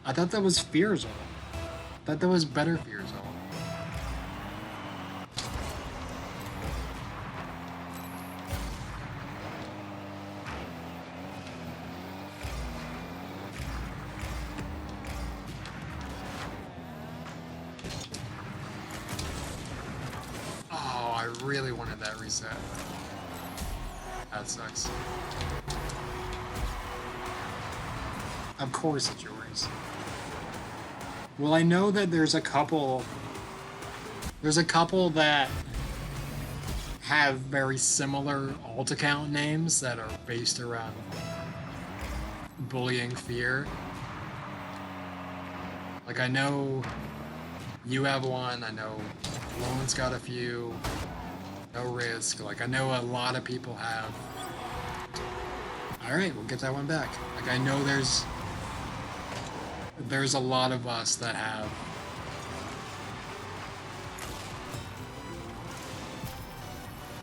I thought that was Fearzol. I thought that was better Fearzol. Oh, I really wanted that reset. That sucks. Of course it's yours. Well, I know that there's a couple that have very similar alt account names that are based around bullying Fear. Like, I know you have one, I know Lone's got a few, No Risk, like, I know a lot of people have. Alright, we'll get that one back. Like, I know there's a lot of us that have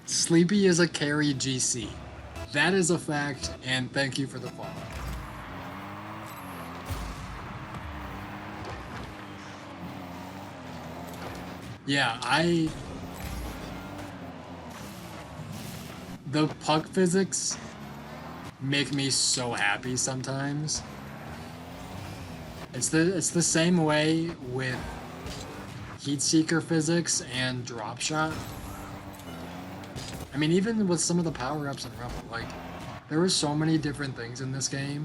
Sleepy is a carry GC. That is a fact, and thank you for the follow. Yeah, the puck physics make me so happy sometimes. It's the same way with Heatseeker physics and Drop Shot. I mean, even with some of the power-ups in Rumble, like, there were so many different things in this game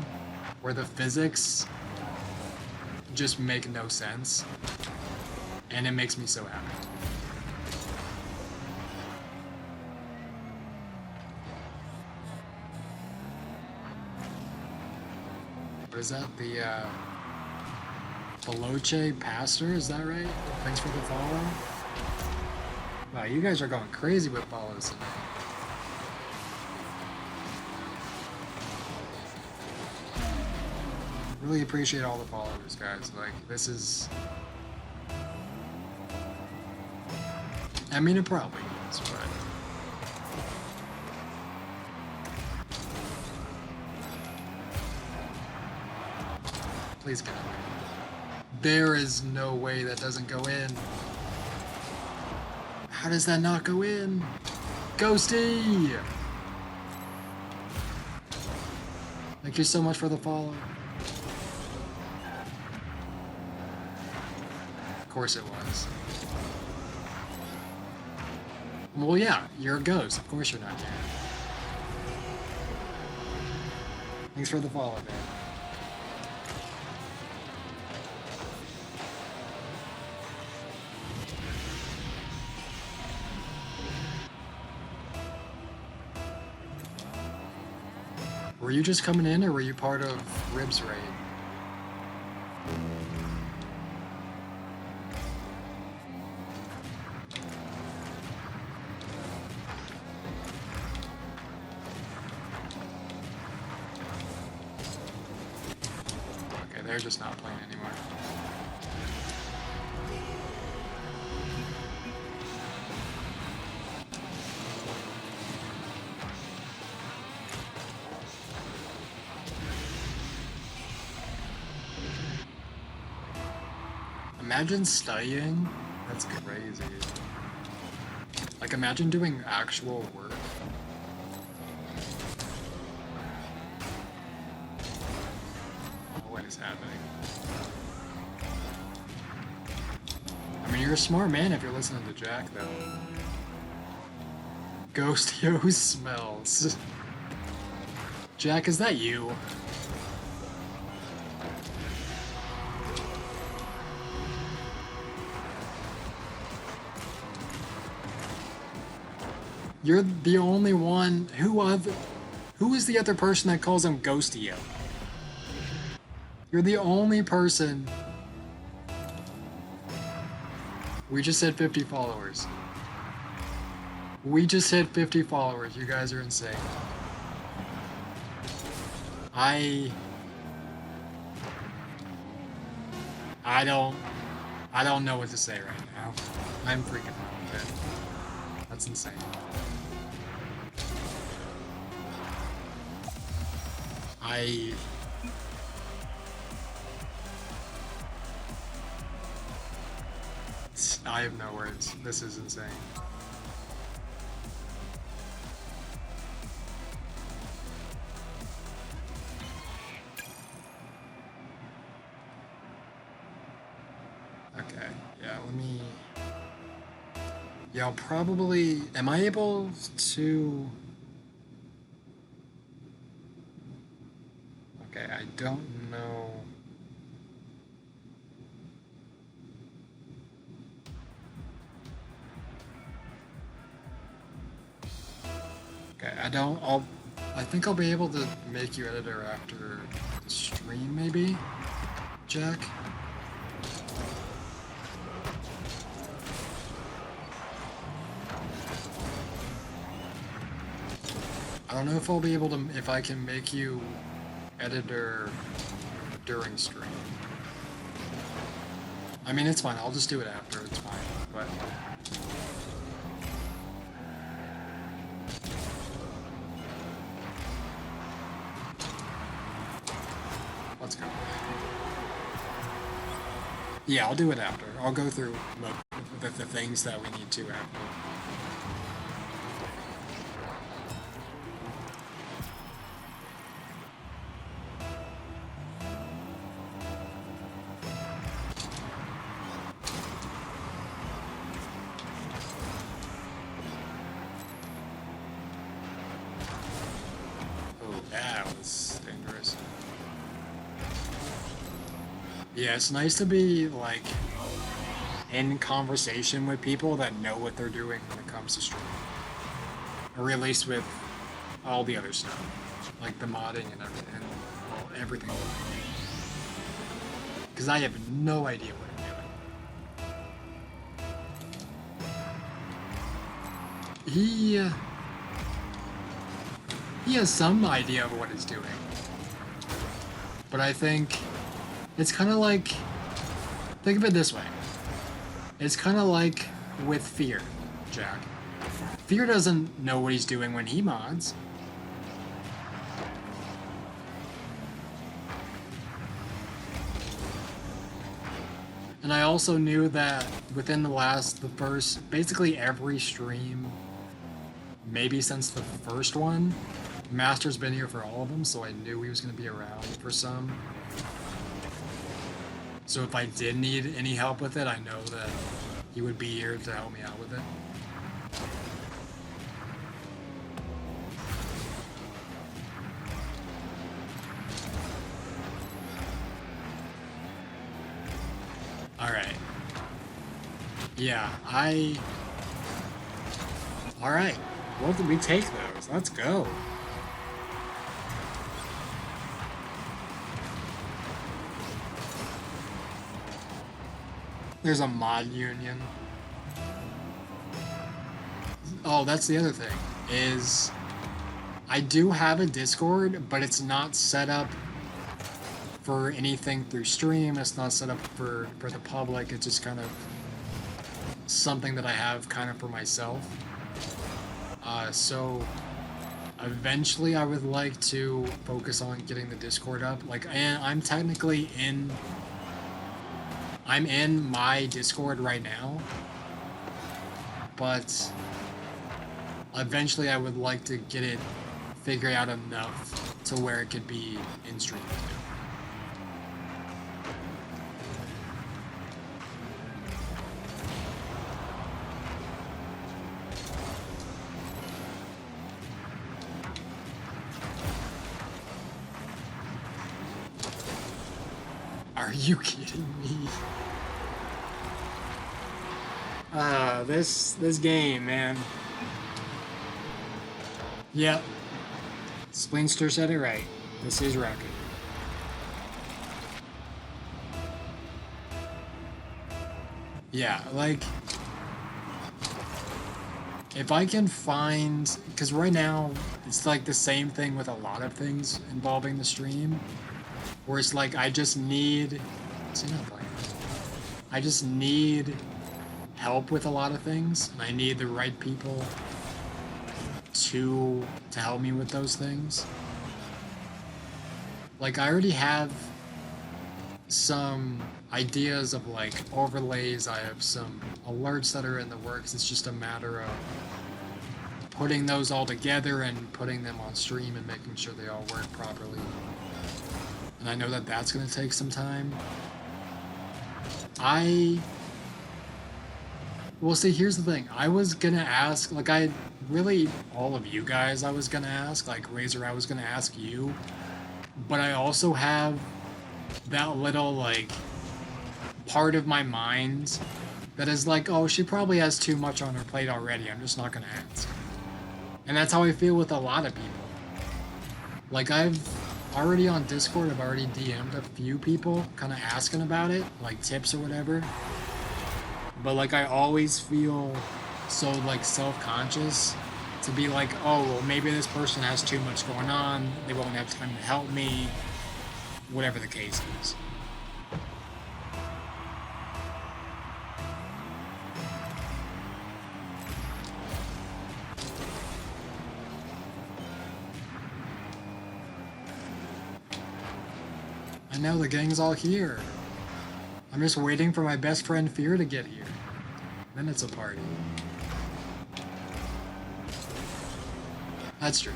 where the physics just make no sense, and it makes me so happy. What is that? The Veloce Pastor, is that right? Thanks for the follow. Wow, you guys are going crazy with follows tonight. Really appreciate all the followers, guys. Like, this is... I mean, it probably is, but... Please get away. There is no way that doesn't go in. How does that not go in? Ghosty! Thank you so much for the follow. course it was. Well, yeah, you're a ghost. Of course you're not here. Thanks for the follow, man. Were you just coming in, or were you part of Rib's raid? Okay, they're just not playing anymore. Imagine studying? That's crazy. Like, imagine doing actual work. What is happening? I mean, you're a smart man if you're listening to Jack, though. Ghost Yo smells. Jack, is that you? You're the only one. Who is the other person that calls him Ghostio? You're the only person. We just hit 50 followers. We just hit 50 followers. You guys are insane. I don't know what to say right now. I'm freaking out with it. That's insane. I have no words. This is insane. Okay, yeah, let me... Yeah, I'll probably... Am I able to... Okay, I don't know... Okay, I think I'll be able to make you editor after the stream, maybe? Jack? I don't know if I'll be able to, if I can make you editor during stream. I mean, it's fine, I'll just do it after, it's fine, but... Let's go. Yeah, I'll do it after. I'll go through the things that we need to after. Oh, that was dangerous. Yeah, it's nice to be, like, in conversation with people that know what they're doing when it comes to streaming. Or at least with all the other stuff. Like the modding and everything. Well, everything. Because I have no idea what I'm doing. He has some idea of what he's doing. But I think... It's kind of like, think of it this way. It's kind of like with Fear, Jack. Fear doesn't know what he's doing when he mods. And I also knew that within the first, basically every stream, maybe since the first one, Master's been here for all of them, so I knew he was going to be around for some. So if I did need any help with it, I know that he would be here to help me out with it. Alright. Yeah, Alright. Well, did we take those? Let's go. There's a mod union. Oh, that's the other thing, is I do have a Discord, but it's not set up for anything through stream. It's not set up for the public. It's just kind of something that I have kind of for myself. So eventually I would like to focus on getting the Discord up. Like, and I'm technically I'm in my Discord right now, but eventually I would like to get it figured out enough to where it could be in stream. Are you kidding me? This game, man. Yep. Splinster said it right. This is Rocket. Yeah, like, if I can find, because right now it's like the same thing with a lot of things involving the stream, where it's like I just need, I just need help with a lot of things, and I need the right people to help me with those things. Like, I already have some ideas of like overlays. I have some alerts that are in the works. It's just a matter of putting those all together and putting them on stream and making sure they all work properly. And I know that that's going to take some time. Well, see, here's the thing. I was going to ask, like, all of you guys I was going to ask, like, Razor, I was going to ask you. But I also have that little, like, part of my mind that is like, oh, she probably has too much on her plate already. I'm just not going to ask. And that's how I feel with a lot of people. Like, I've already on Discord, I've already DM'd a few people kind of asking about it, like tips or whatever. But, like, I always feel so, like, self-conscious to be like, oh, well, maybe this person has too much going on. They won't have time to help me. Whatever the case is. I know, the gang's all here. I'm just waiting for my best friend Fear to get here. Then it's a party. That's true.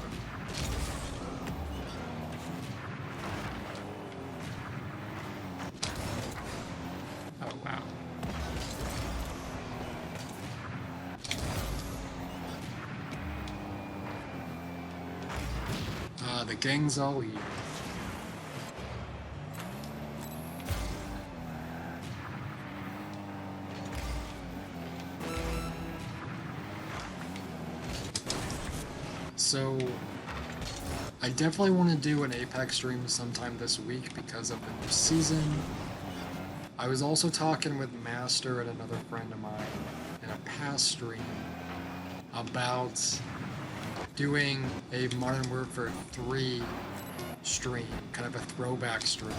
Oh, wow. The gang's all here. So, I definitely want to do an Apex stream sometime this week because of the new season. I was also talking with Master and another friend of mine in a past stream about doing a Modern Warfare 3 stream, kind of a throwback stream.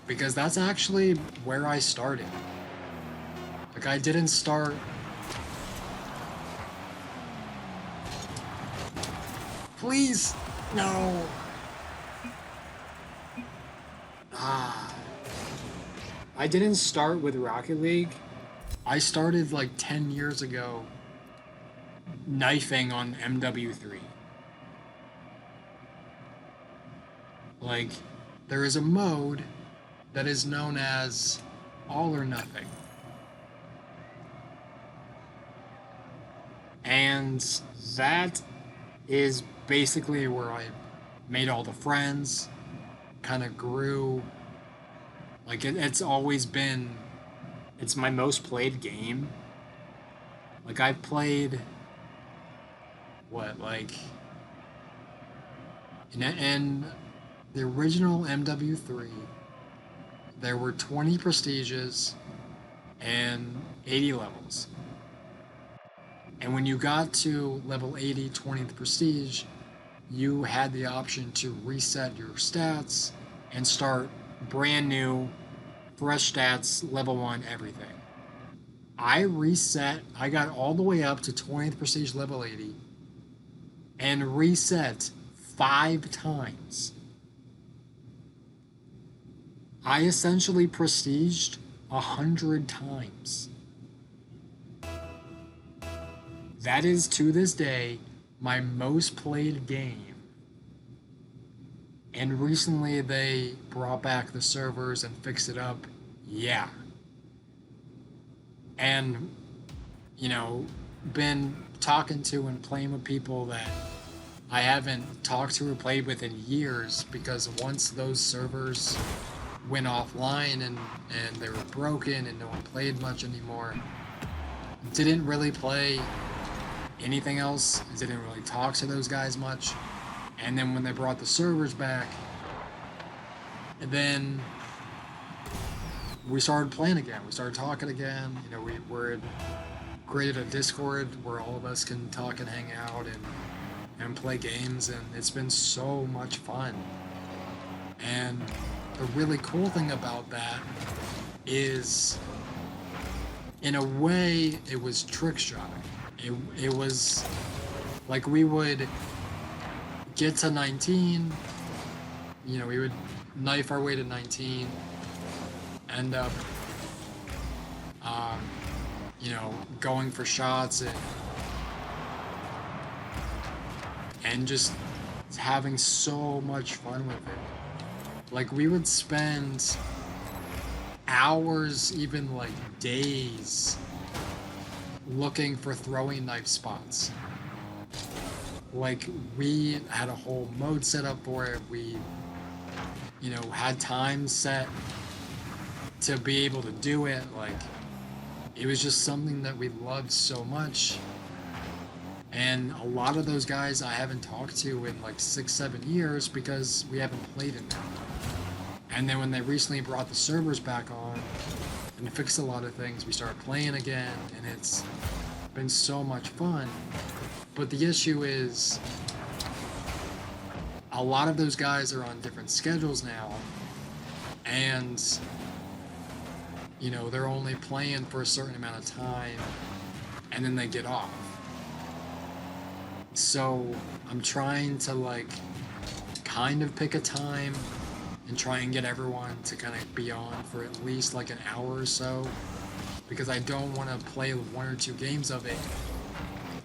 Because that's actually where I started. Like, I didn't start... Please! No! I didn't start with Rocket League. I started like 10 years ago knifing on MW3. Like, there is a mode that is known as All or Nothing. And that is basically where I made all the friends, kind of grew. Like, it's always been, it's my most played game. Like, I've played, what, like, in the original MW3, there were 20 prestiges and 80 levels. And when you got to level 80, 20th prestige, you had the option to reset your stats and start brand new, fresh stats, level 1, everything. I got all the way up to 20th prestige level 80 and reset 5 times. I essentially prestiged 100 times. That is, to this day, my most played game. And recently they brought back the servers and fixed it up. Yeah. And, you know, been talking to and playing with people that I haven't talked to or played with in years, because once those servers went offline and they were broken and no one played much anymore, didn't really play anything else, didn't really talk to those guys much. And then when they brought the servers back, then we started playing again. We started talking again. You know, we created a Discord where all of us can talk and hang out and play games, and it's been so much fun. And the really cool thing about that is, in a way, it was trick shotting. It was like we would get to 19, you know, we would knife our way to 19, end up, you know, going for shots and just having so much fun with it. Like, we would spend hours, even like days, looking for throwing knife spots. Like, we had a whole mode set up for it. We, you know, had time set to be able to do it. Like, it was just something that we loved so much. And a lot of those guys I haven't talked to in like 6-7 years because we haven't played in them. And then when they recently brought the servers back on and fixed a lot of things, we started playing again, and it's been so much fun. But the issue is, a lot of those guys are on different schedules now, and, you know, they're only playing for a certain amount of time, and then they get off. So I'm trying to, like, kind of pick a time and try and get everyone to kind of be on for at least like an hour or so, because I don't want to play 1 or 2 games of it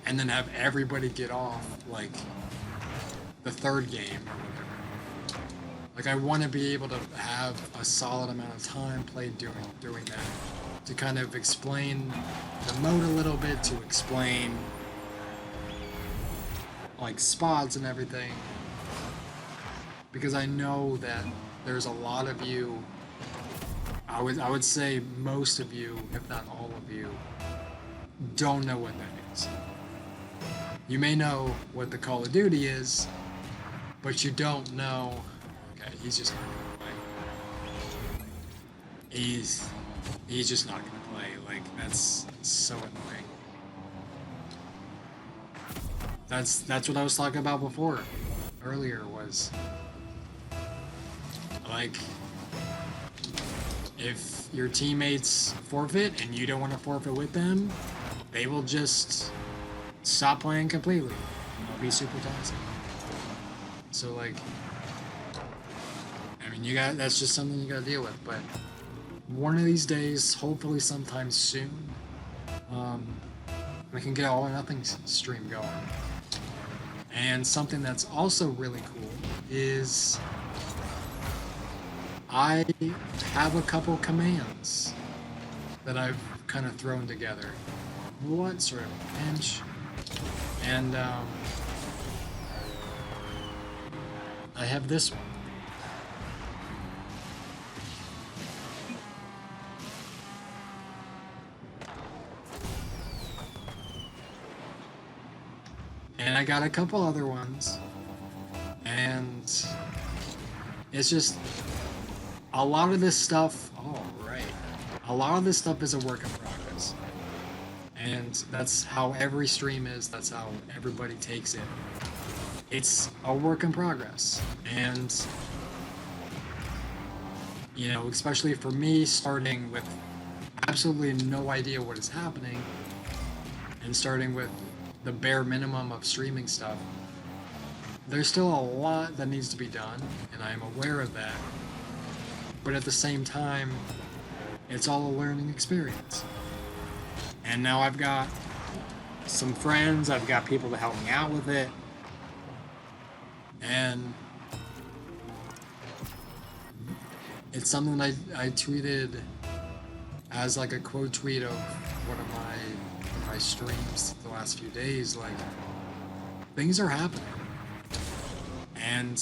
and then have everybody get off like the 3rd game or whatever. Like, I want to be able to have a solid amount of time played doing that, to kind of explain the mode a little bit, to explain like spots and everything, because I know that there's a lot of you, I would say most of you, if not all of you, don't know what that is. You may know what the Call of Duty is, but you don't know. Okay, he's just not gonna play. He's just not gonna play. Like, that's so annoying. That's what I was talking about before, earlier, was like, if your teammates forfeit and you don't want to forfeit with them, they will just stop playing completely. It'll be super toxic. So, like, I mean, that's just something you gotta deal with. But one of these days, hopefully sometime soon, we can get All or Nothing stream going. And something that's also really cool is, I have a couple commands that I've kind of thrown together. What sort of pinch? And I have this one. And I got a couple other ones. And it's just a lot of this stuff. Oh, right. A lot of this stuff is a work in progress. And that's how every stream is. That's how everybody takes it. It's a work in progress. And, you know, especially for me, starting with absolutely no idea what is happening and starting with the bare minimum of streaming stuff, there's still a lot that needs to be done, and I am aware of that. But at the same time, it's all a learning experience. And now I've got some friends, I've got people to help me out with it. And it's something that I tweeted as like a quote tweet of one of my streams the last few days. Like, things are happening. And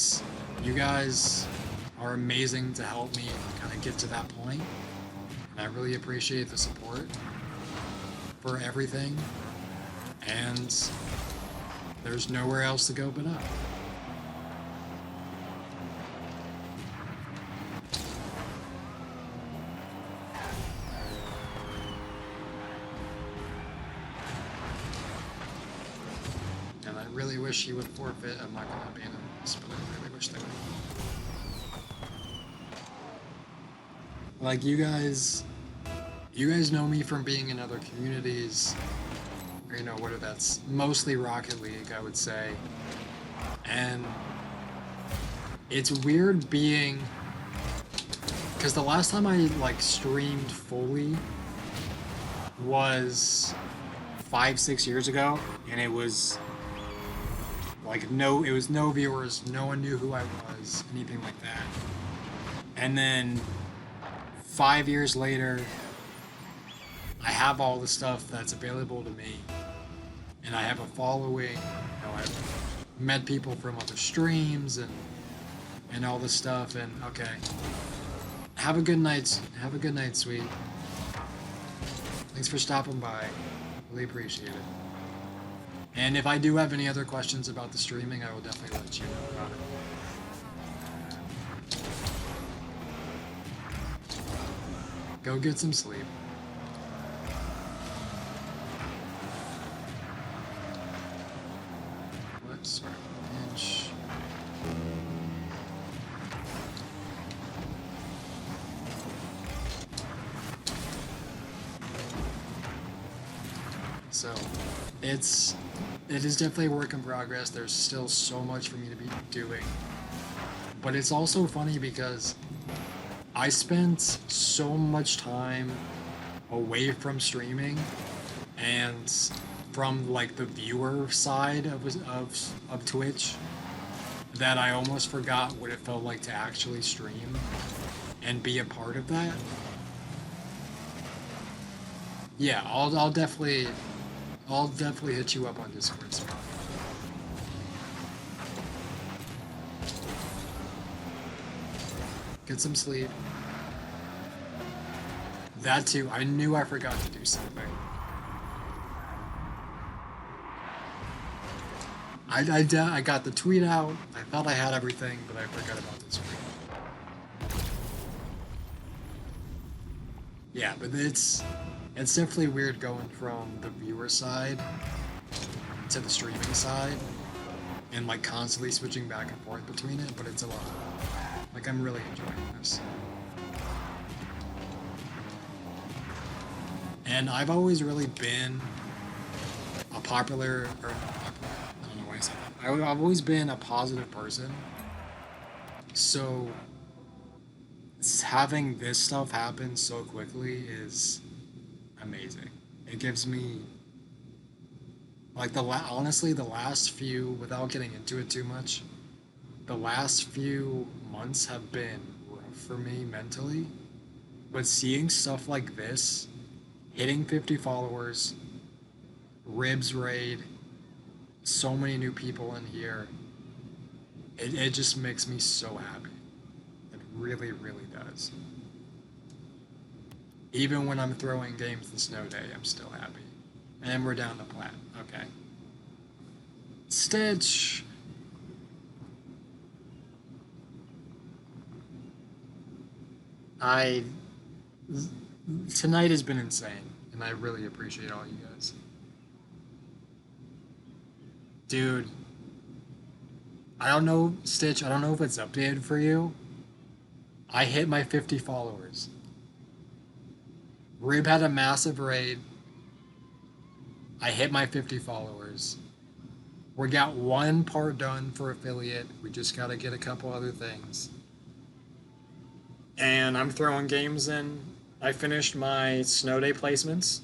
you guys are amazing to help me kind of get to that point. And I really appreciate the support for everything. And there's nowhere else to go but up. And I really wish he would forfeit. I'm not going to abandon this, but I really wish they would. Like, you guys know me from being in other communities, or, you know, whether that's mostly Rocket League, I would say. And it's weird being, because the last time I like streamed fully was 5-6 years ago, and it was like it was no viewers, no one knew who I was, anything like that. And then 5 years later, I have all the stuff that's available to me, and I have a following. You know, I've met people from other streams and all this stuff. And okay, have a good night. Have a good night, sweet. Thanks for stopping by. Really appreciate it. And if I do have any other questions about the streaming, I will definitely let you know about it. Go get some sleep. Let's start with pinch. So, it is definitely a work in progress. There's still so much for me to be doing. But it's also funny because I spent so much time away from streaming and from like the viewer side of Twitch that I almost forgot what it felt like to actually stream and be a part of that. Yeah, I'll definitely hit you up on Discord soon. Get some sleep. That too. I knew I forgot to do something. I got the tweet out. I thought I had everything, but I forgot about this tweet. Yeah, but it's definitely weird going from the viewer side to the streaming side and like constantly switching back and forth between it, but it's a lot. Like, I'm really enjoying this. And I've always really been a popular, or I don't know why I said that. I've always been a positive person. So having this stuff happen so quickly is amazing. It gives me, like, honestly, the last few, without getting into it too much, the last few months have been rough. for me mentally. But seeing stuff like this, hitting 50 followers, Ribs raid, so many new people in here, it just makes me so happy. It really, really does. Even when I'm throwing games the Snowday, I'm still happy. And we're down to plat. Okay. Stitch! I. Tonight has been insane, and I really appreciate all you guys. Dude, I don't know, Stitch, I don't know if it's updated for you. I hit my 50 followers. Rib had a massive raid. I hit my 50 followers. We got one part done for affiliate. We just gotta get a couple other things. And I'm throwing games in. I finished my Snowday placements.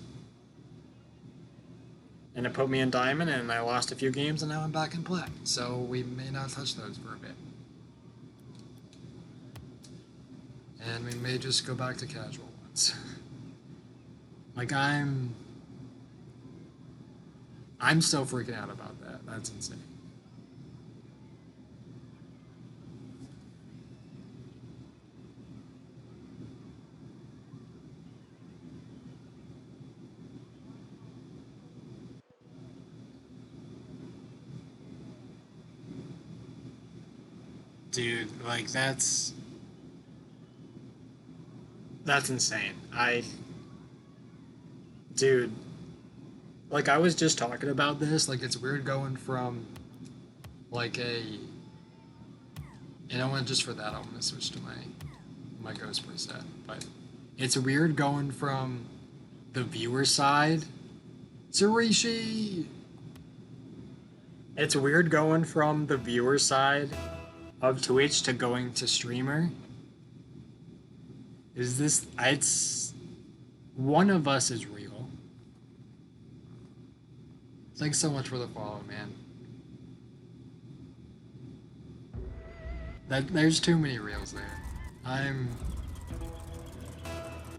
And it put me in diamond, and I lost a few games, and now I'm back in plat. So we may not touch those for a bit. And we may just go back to casual ones. Like, I'm still freaking out about that. That's insane. Dude, like, that's insane. Dude, like, I was just talking about this. Like, it's weird going from like a, and I want just for that, I'm gonna switch to my ghost preset. But it's weird going from the viewer side. Surishi. It's weird going from the viewer side of Twitch to going to streamer. Is this? It's one of us is real. Thanks so much for the follow, man. There's too many reels there.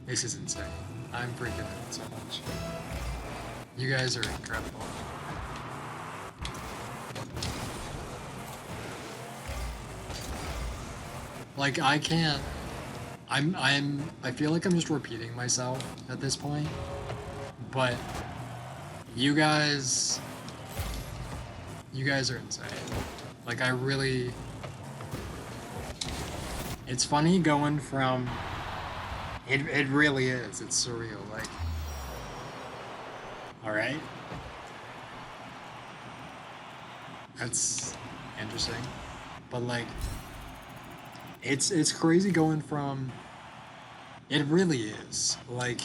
This is insane. I'm freaking out so much. You guys are incredible. Like, I can't. I feel like I'm just repeating myself at this point. But you guys are insane. Like, I really. It's funny going from. It really is. It's surreal. Like, all right. That's interesting. But like, it's crazy going from. It really is. Like,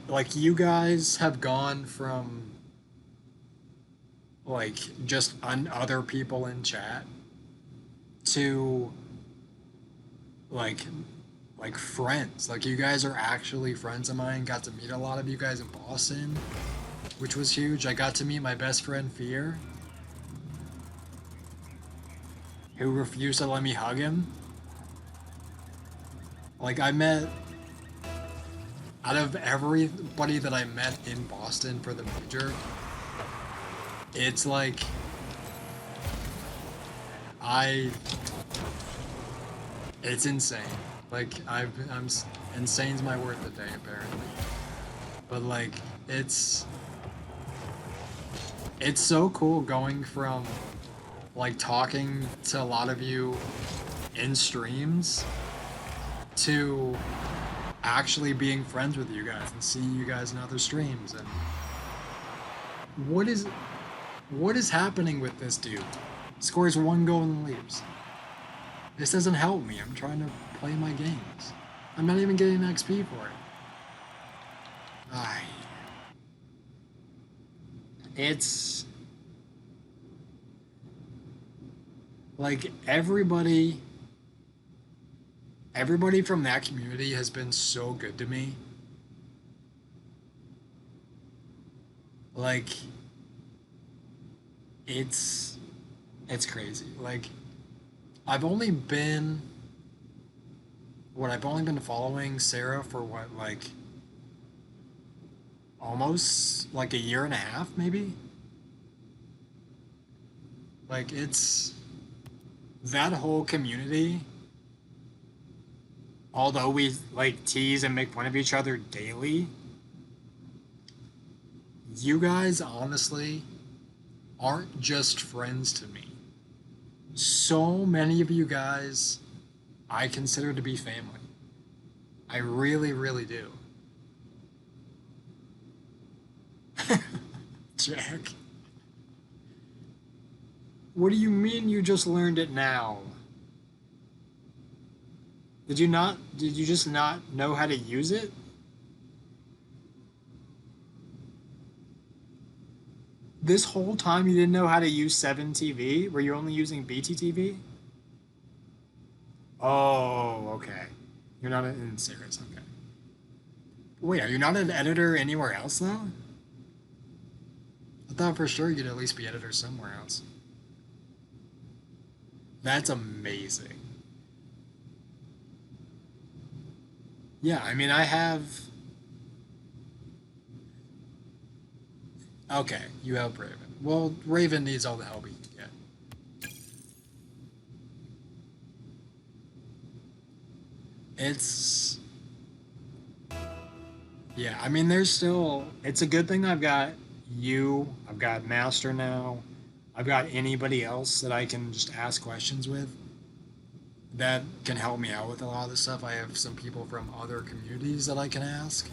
like you guys have gone from like just other people in chat to like friends. Like, you guys are actually friends of mine. Got to meet a lot of you guys in Boston, which was huge. I got to meet my best friend Fear, who refused to let me hug him. Like, I met, out of everybody that I met in Boston for the major, it's like, it's insane. Like, insane's my word of the day, apparently. But like, it's so cool going from like talking to a lot of you in streams to actually being friends with you guys and seeing you guys in other streams. And what is happening with this dude? Scores 1 goal and leaves. This doesn't help me. I'm trying to play my games. I'm not even getting XP for it. It's like everybody from that community has been so good to me. Like, it's crazy. Like, I've only been I've only been following Sarah for what, like almost like a year and a half, maybe. Like it's that whole community. Although we like tease and make fun of each other daily, you guys honestly aren't just friends to me. So many of you guys I consider to be family. I really, really do. Jack. What do you mean you just learned it now? Did you just not know how to use it? This whole time you didn't know how to use 7 TV? Were you only using BTTV? Oh, okay. You're not in Cirrus, okay. Wait, are you not an editor anywhere else though? I thought for sure you'd at least be editor somewhere else. That's amazing. Yeah, I mean, I have. Okay, you help Raven. Well, Raven needs all the help he can get. It's. Yeah, I mean, there's still. It's a good thing I've got you, I've got Master now, I've got anybody else that I can just ask questions with that can help me out with a lot of this stuff. I have some people from other communities that I can ask.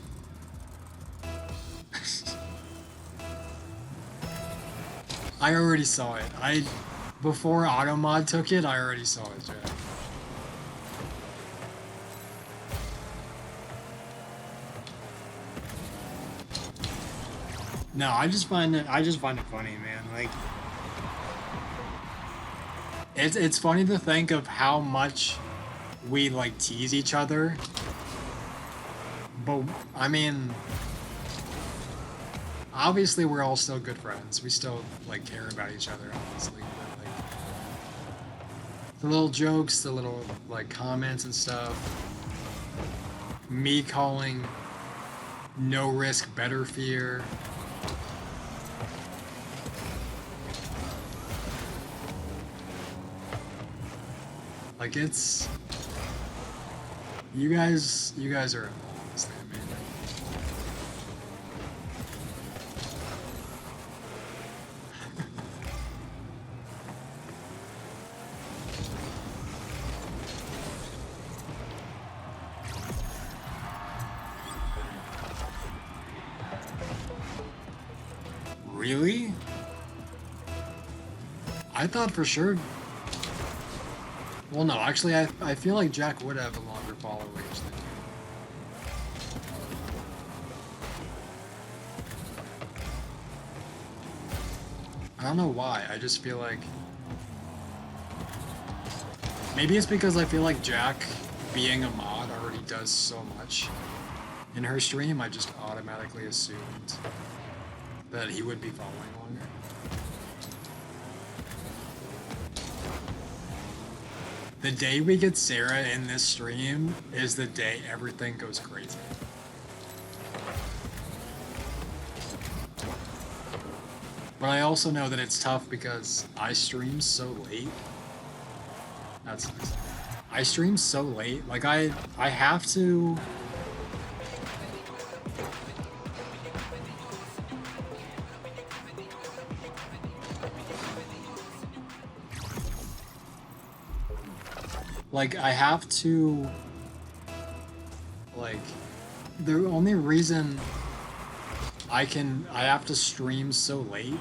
I already saw it. Before Automod took it, I already saw it, Jack. No, I just find it funny, man. Like it's funny to think of how much we like tease each other. But I mean, obviously we're all still good friends. We still like care about each other, obviously. But like the little jokes, the little like comments and stuff. Me calling no risk better fear. Like it's you guys are honestly amazing. Really? I thought for sure. Well, no, actually, I feel like Jack would have a longer follow range than you. I don't know why. I just feel like maybe it's because I feel like Jack, being a mod, already does so much in her stream. I just automatically assumed that he would be following longer. The day we get Sarah in this stream is the day everything goes crazy. But I also know that it's tough because I stream so late. That's nice. I stream so late. Like I have to. Like I have to. Like the only reason I have to stream so late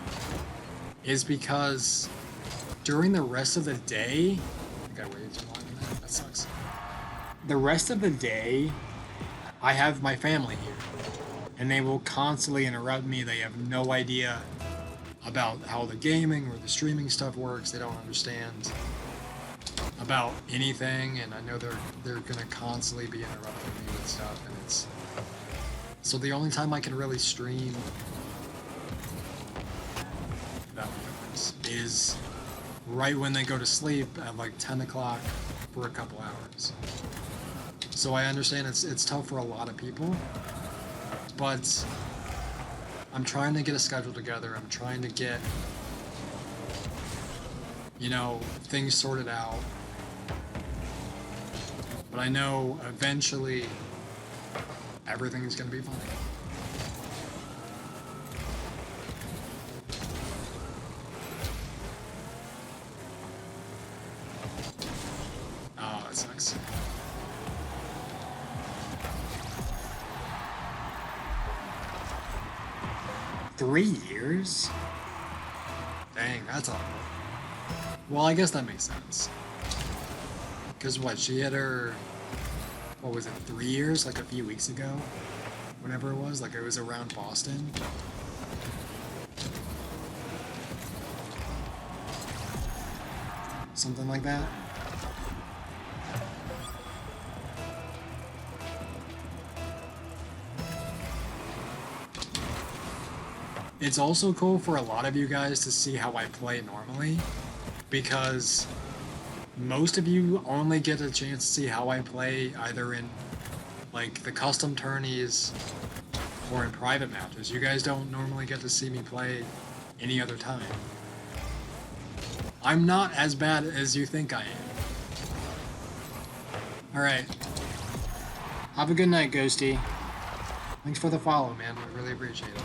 is because during the rest of the day, I think I waited too long on that. That sucks. The rest of the day, I have my family here, and they will constantly interrupt me. They have no idea about how the gaming or the streaming stuff works. They don't understand about anything, and I know they're gonna constantly be interrupting me with stuff, and it's so the only time I can really stream that is right when they go to sleep at like 10 o'clock for a couple hours. So I understand it's tough for a lot of people, but I'm trying to get a schedule together. I'm trying to get, you know, things sorted out. But I know eventually everything's going to be fine. Oh, that sucks. $3 years? Dang, that's a... Well, I guess that makes sense. Because what, she had her... What was it, 3 years? Like a few weeks ago? Whenever it was? Like it was around Boston? Something like that? It's also cool for a lot of you guys to see how I play normally, because most of you only get a chance to see how I play either in like the custom tourneys or in private matches. You guys don't normally get to see me play any other time. I'm not as bad as you think I am. Alright. Have a good night, Ghosty. Thanks for the follow, man. I really appreciate it.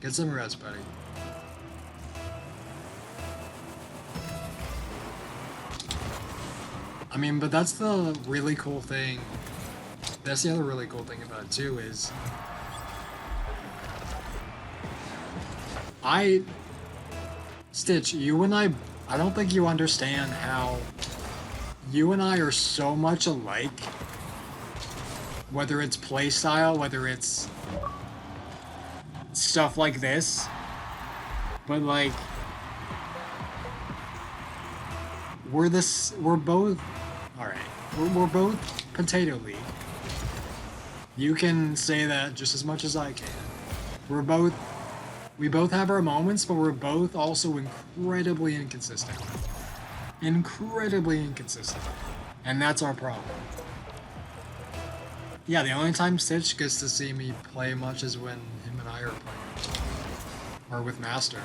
Get some rest, buddy. I mean, but that's the really cool thing. That's the other really cool thing about it, too, is... Stitch, you and I don't think you understand how you and I are so much alike. Whether it's playstyle, whether it's stuff like this. But, like... We're both... Alright. We're both Potato League. You can say that just as much as I can. We both have our moments, but we're both also incredibly inconsistent. Incredibly inconsistent. And that's our problem. Yeah, the only time Stitch gets to see me play much is when him and I are playing. Or with Master.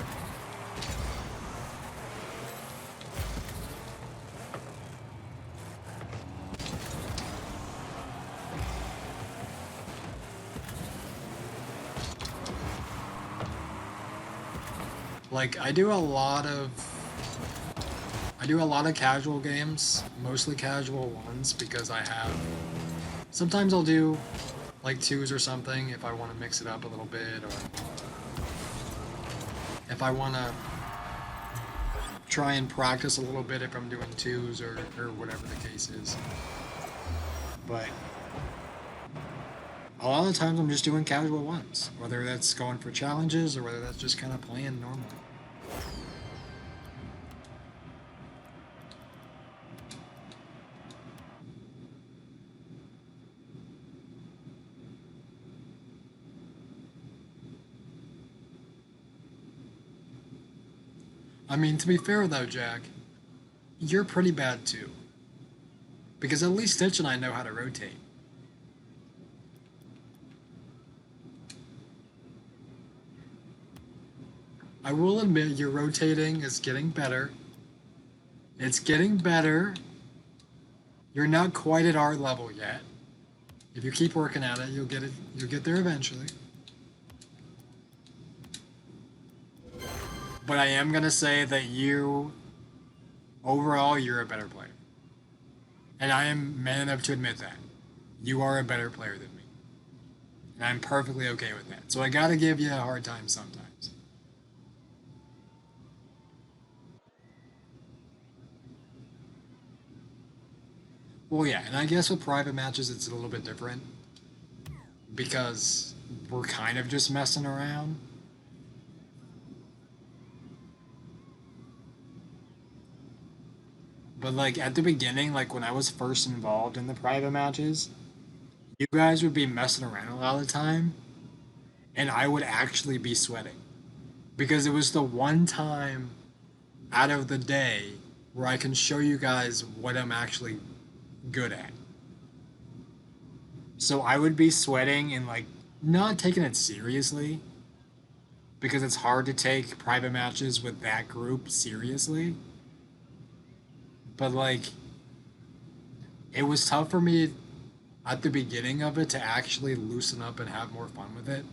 Like, I do a lot of casual games, mostly casual ones, because I have... Sometimes I'll do, like, 2s or something if I want to mix it up a little bit, or if I want to try and practice a little bit if I'm doing 2s or whatever the case is. But a lot of the times I'm just doing casual ones, whether that's going for challenges or whether that's just kind of playing normally. I mean, to be fair though, Jack, you're pretty bad too. Because at least Stitch and I know how to rotate. I will admit your rotating is getting better. It's getting better. You're not quite at our level yet. If you keep working at it, you'll get there eventually. But I am gonna say that overall, you're a better player. And I am man enough to admit that. You are a better player than me. And I'm perfectly okay with that. So I gotta give you a hard time sometimes. Well, yeah, and I guess with private matches it's a little bit different. Because we're kind of just messing around. But, like, at the beginning, like, when I was first involved in the private matches, You guys would be messing around a lot of the time, and I would actually be sweating because it was the one time out of the day where I can show you guys what I'm actually good at. So I would be sweating and like not taking it seriously because it's hard to take private matches with that group seriously. But like it was tough for me at the beginning of it to actually loosen up and have more fun with it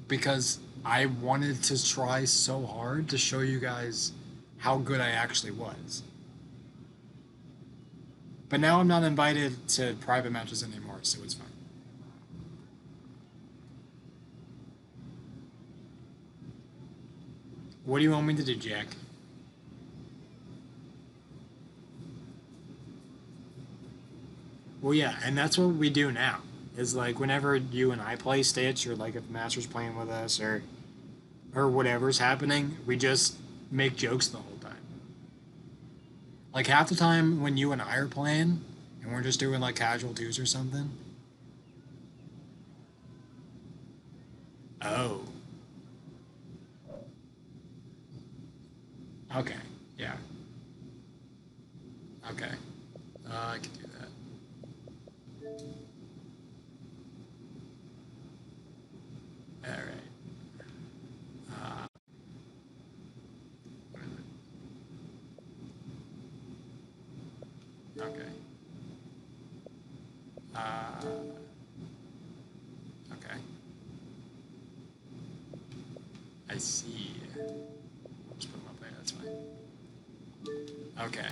because I wanted to try so hard to show you guys how good I actually was. But now I'm not invited to private matches anymore, so it's fine. What do you want me to do, Jack? Well, yeah, and that's what we do now. Is like whenever you and I play Stitch, or like if Master's playing with us, or whatever's happening, we just make jokes the whole time. Like half the time when you and I are playing, and we're just doing like casual twos or something. Oh, okay, yeah, okay, I can do that. All right. Uh, what is it? Okay. Uh, okay. I see. Just put them up there. That's fine. Okay.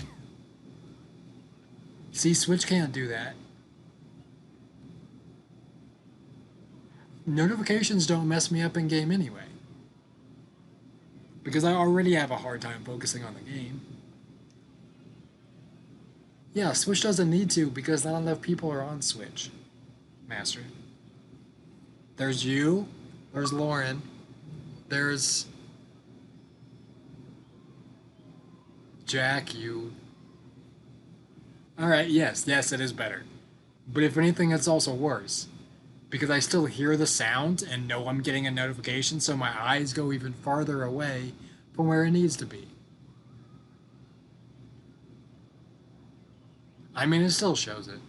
See, Switch can't do that. Notifications don't mess me up in game anyway, because I already have a hard time focusing on the game. Yeah, Switch doesn't need to because not enough people are on Switch. Master. There's you. There's Lauren. There's Jack. You. All right. Yes. Yes. It is better. But if anything, it's also worse because I still hear the sound and know I'm getting a notification, so my eyes go even farther away from where it needs to be. I mean, it still shows it.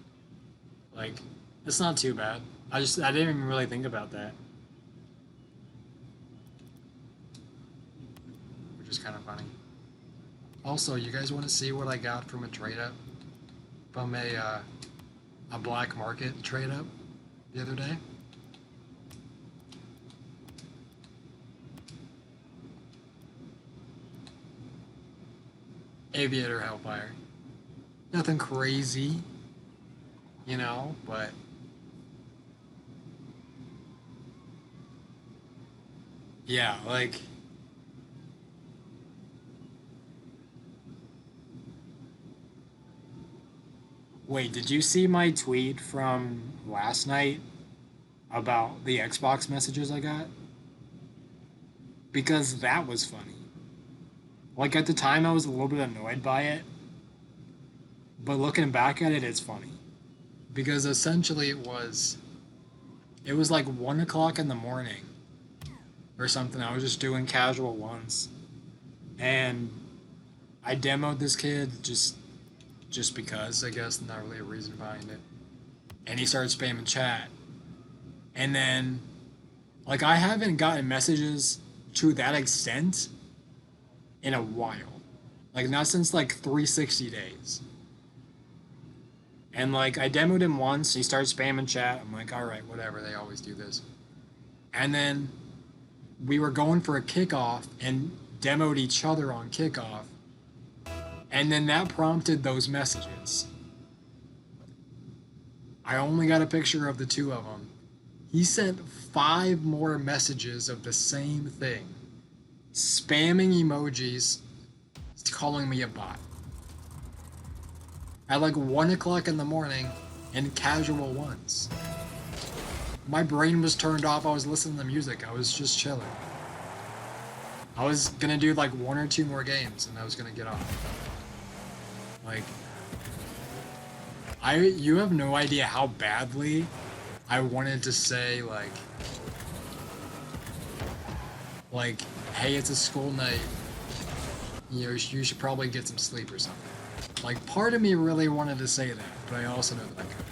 Like, it's not too bad. I didn't even really think about that, which is kind of funny. Also, you guys want to see what I got from a trade up from a black market trade up the other day? Aviator Hellfire. Nothing crazy, but yeah, like wait, did you see my tweet from last night about the Xbox messages I got? Because that was funny. Like at the time I was a little bit annoyed by it, but looking back at it it's funny. Because essentially it was like 1 o'clock in the morning or something. I was just doing casual ones. And I demoed this kid just because, I guess, not really a reason behind it. And he started spamming chat. And then like I haven't gotten messages to that extent in a while. Like not since like 360 days. And like I demoed him once, he started spamming chat. I'm like, all right, whatever. They always do this. And then we were going for a kickoff and demoed each other on kickoff. And then that prompted those messages. I only got a picture of the two of them. He sent 5 more messages of the same thing, spamming emojis, calling me a bot. At like 1 o'clock in the morning in casual ones. My brain was turned off. I was listening to music. I was just chilling. I was gonna do like 1 or 2 more games and I was gonna get off. Like, you have no idea how badly I wanted to say hey, it's a school night. You know, you should probably get some sleep or something. Like, part of me really wanted to say that, but I also know that I couldn't.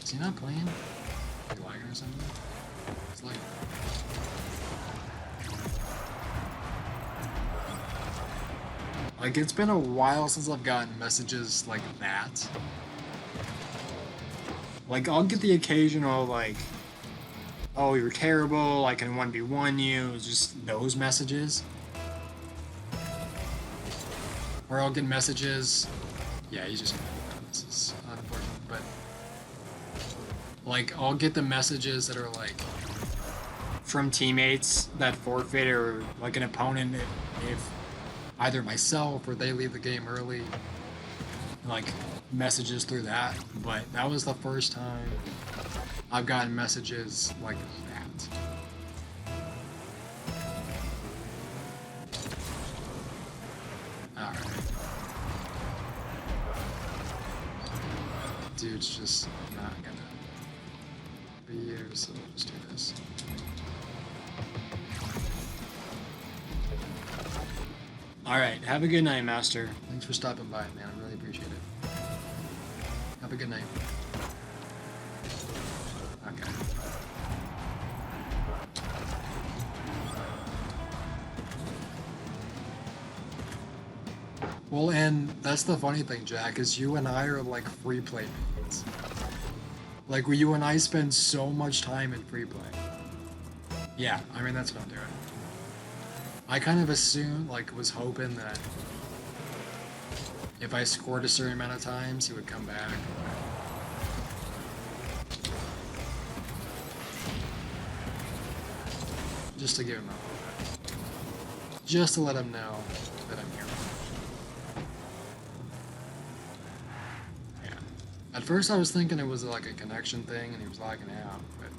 Is he not playing? Are you lagging or something? It's like... Like, it's been a while since I've gotten messages like that. Like, I'll get the occasional, like, oh, you're terrible, I can 1v1 you, just those messages. Or I'll get messages... Yeah, he's just... This is unfortunate, but... Like, I'll get the messages that are, like... from teammates that forfeit, or, like, an opponent if either myself or they leave the game early. Like, messages through that. But that was the first time I've gotten messages like that. Alright. Dude's just not gonna be here, so we'll just do this. Alright, have a good night, Master. Thanks for stopping by, man. I really appreciate it. Have a good night. Okay. Well, and that's the funny thing, Jack, is you and I are like free play mates. Like, you and I spend so much time in free play. Yeah, I mean, that's what I'm doing. I kind of assumed, like, was hoping that if I scored a certain amount of times, he would come back. Just to give him a little bit. Just to let him know that I'm here. Yeah. At first I was thinking it was like a connection thing and he was lagging out, but...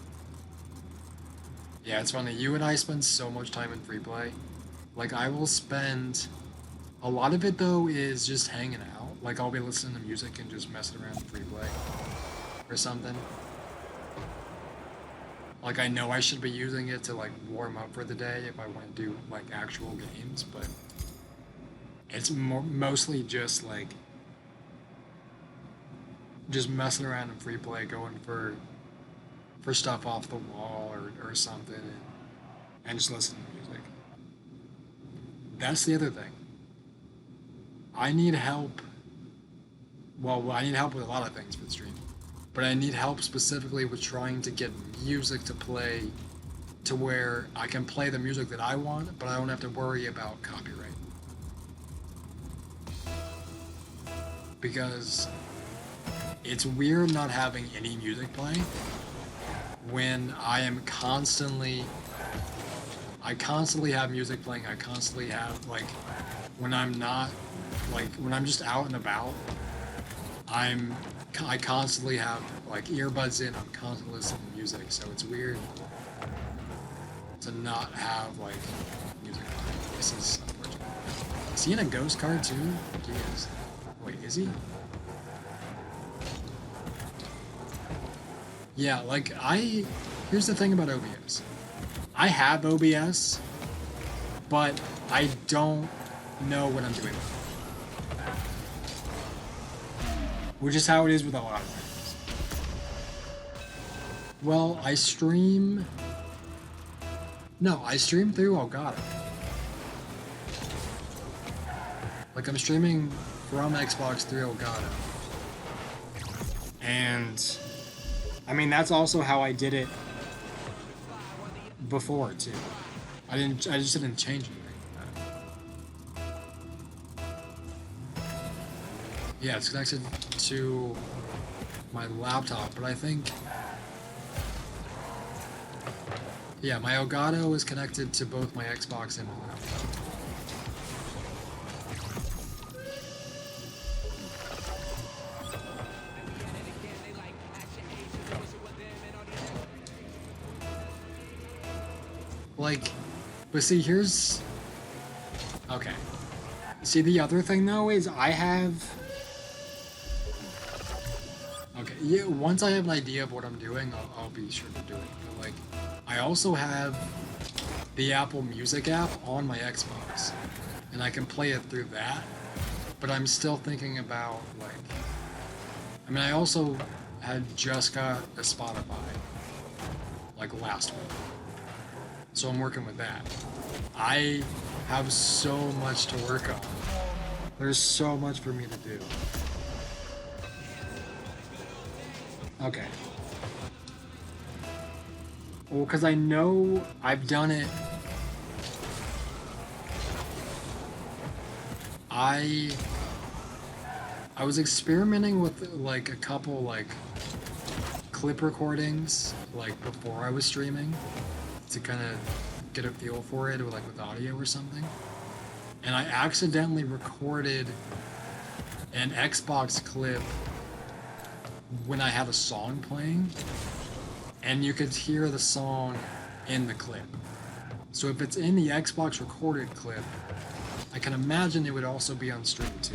Yeah, it's funny. You and I spend so much time in free play. Like, I will spend... A lot of it, though, is just hanging out. Like, I'll be listening to music and just messing around in free play. Or something. Like, I know I should be using it to, like, warm up for the day if I want to do, like, actual games, but... It's mostly just, like... Just messing around in free play, going for stuff off the wall or something, and just listening to music. That's the other thing. I need help. Well, I need help with a lot of things for the stream. But I need help specifically with trying to get music to play to where I can play the music that I want, but I don't have to worry about copyright. Because it's weird not having any music playing when I constantly have music playing. I constantly have, like, when I'm not, like, when I'm just out and about, I constantly have, like, earbuds in, I'm constantly listening to music, so it's weird to not have, like, music playing. This is unfortunate. Is he in a ghost card, too? He is. Wait, is he? Yeah, like, here's the thing about OBS. I have OBS, but I don't know what I'm doing with it. Which is how it is with a lot of things. Well, I stream through Elgato. Like, I'm streaming from Xbox through Elgato. And, I mean, that's also how I did it before, too. I just didn't change anything. Yeah, it's connected to my laptop, but I think... Yeah, my Elgato is connected to both my Xbox and my laptop. Like, but see, here's... Okay. See, the other thing, though, is I have... Okay, yeah, once I have an idea of what I'm doing, I'll be sure to do it. But like, I also have the Apple Music app on my Xbox, and I can play it through that. But I'm still thinking about like, I mean, I also had just got a Spotify like last week, so I'm working with that. I have so much to work on. There's so much for me to do. Okay. Well, because I know I've done it. I I was experimenting with like a couple like clip recordings like before I was streaming to kind of get a feel for it, or like with audio or something. And I accidentally recorded an Xbox clip when I had a song playing, and you could hear the song in the clip. So if it's in the Xbox recorded clip, I can imagine it would also be on stream too.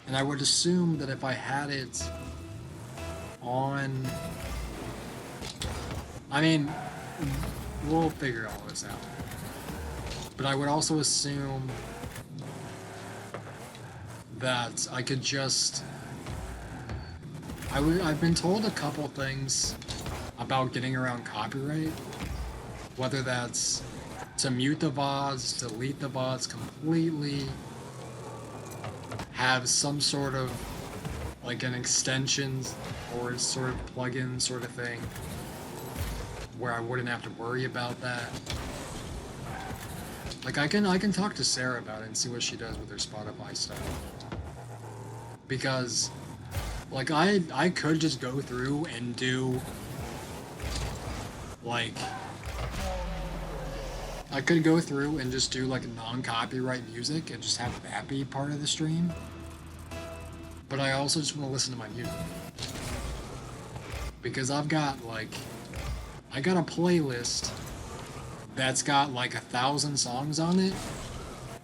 And I would assume that if I had it on... I mean, we'll figure all this out. But I would also assume that I could just... I've been told a couple things about getting around copyright. Whether that's to mute the VODs, delete the VODs completely, have some sort of like an extensions or sort of plugin sort of thing where I wouldn't have to worry about that. Like I can talk to Sarah about it and see what she does with her Spotify stuff. Because like I could just go through and do like I could go through and just do like non-copyright music and just have that be part of the stream. But I also just want to listen to my music. Because I've got like, I got a playlist that's got like 1,000 songs on it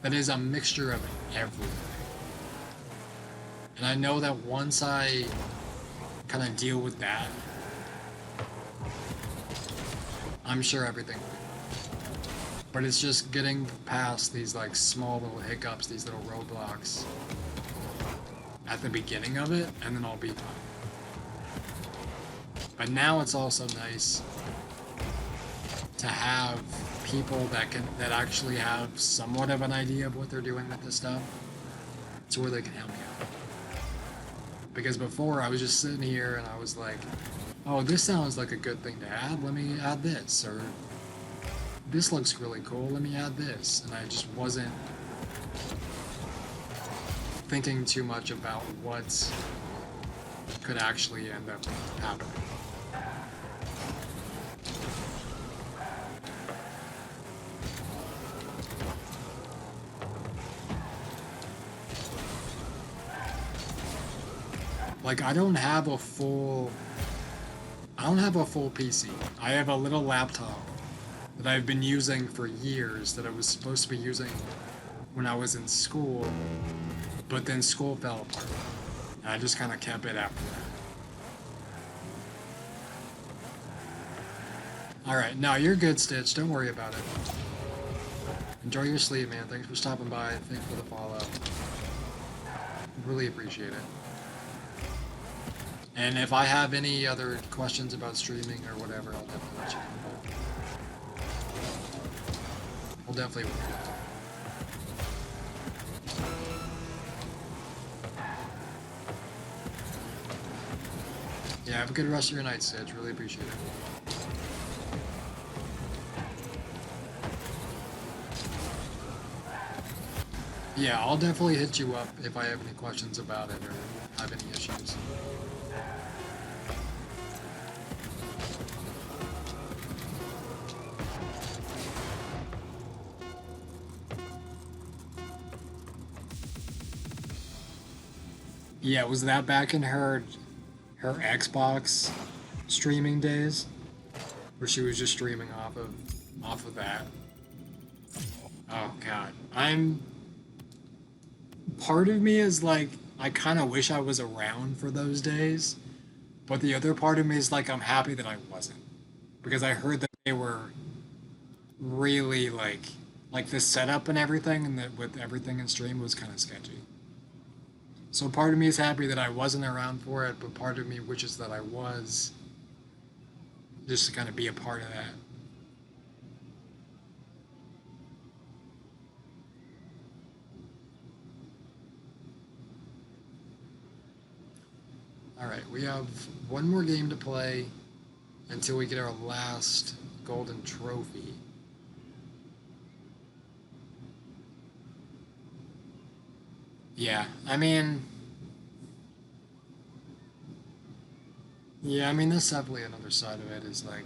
that is a mixture of everything. And I know that once I kind of deal with that, I'm sure everything will be. But it's just getting past these like small little hiccups, these little roadblocks at the beginning of it, and then I'll be fine. But now it's also nice to have people that actually have somewhat of an idea of what they're doing with this stuff, to where they can help me out. Because before I was just sitting here and I was like, oh, this sounds like a good thing to add, let me add this, or this looks really cool, let me add this. And I just wasn't thinking too much about what could actually end up happening. Like I don't have a full PC. I have a little laptop that I've been using for years that I was supposed to be using when I was in school, but then school fell apart. And I just kind of kept it after that. Alright, no, you're good, Stitch. Don't worry about it. Enjoy your sleep, man. Thanks for stopping by. Thanks for the follow. Really appreciate it. And if I have any other questions about streaming or whatever, I'll definitely let you know. We'll definitely work it out. Yeah, have a good rest of your night, Stitch. Really appreciate it. Yeah, I'll definitely hit you up if I have any questions about it or have any issues. Yeah, was that back in her Xbox streaming days, where she was just streaming off of that? Oh god. Part of me is like, I kind of wish I was around for those days, but the other part of me is like, I'm happy that I wasn't, because I heard that they were really like the setup and everything, and that with everything in stream was kind of sketchy. So part of me is happy that I wasn't around for it, but part of me wishes that I was, just to kind of be a part of that. All right, we have one more game to play until we get our last golden trophy. Yeah, I mean, yeah, I mean, that's definitely another side of it is like,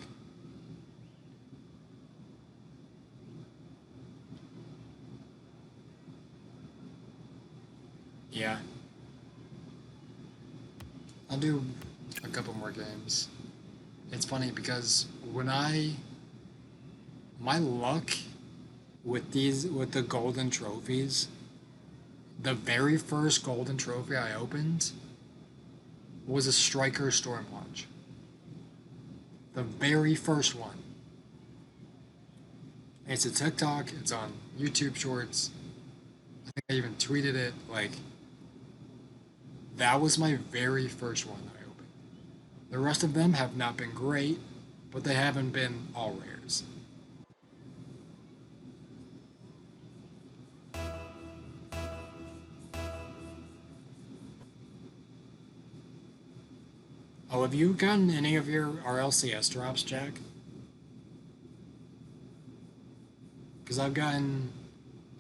yeah, I'll do a couple more games. It's funny because my luck with the golden trophies, the very first golden trophy I opened was a Striker Storm Launch. The very first one. It's a TikTok, it's on YouTube Shorts. I think I even tweeted it. Like, that was my very first one I opened. The rest of them have not been great, but they haven't been all rares. Oh, have you gotten any of your RLCS drops, Jack? Because I've gotten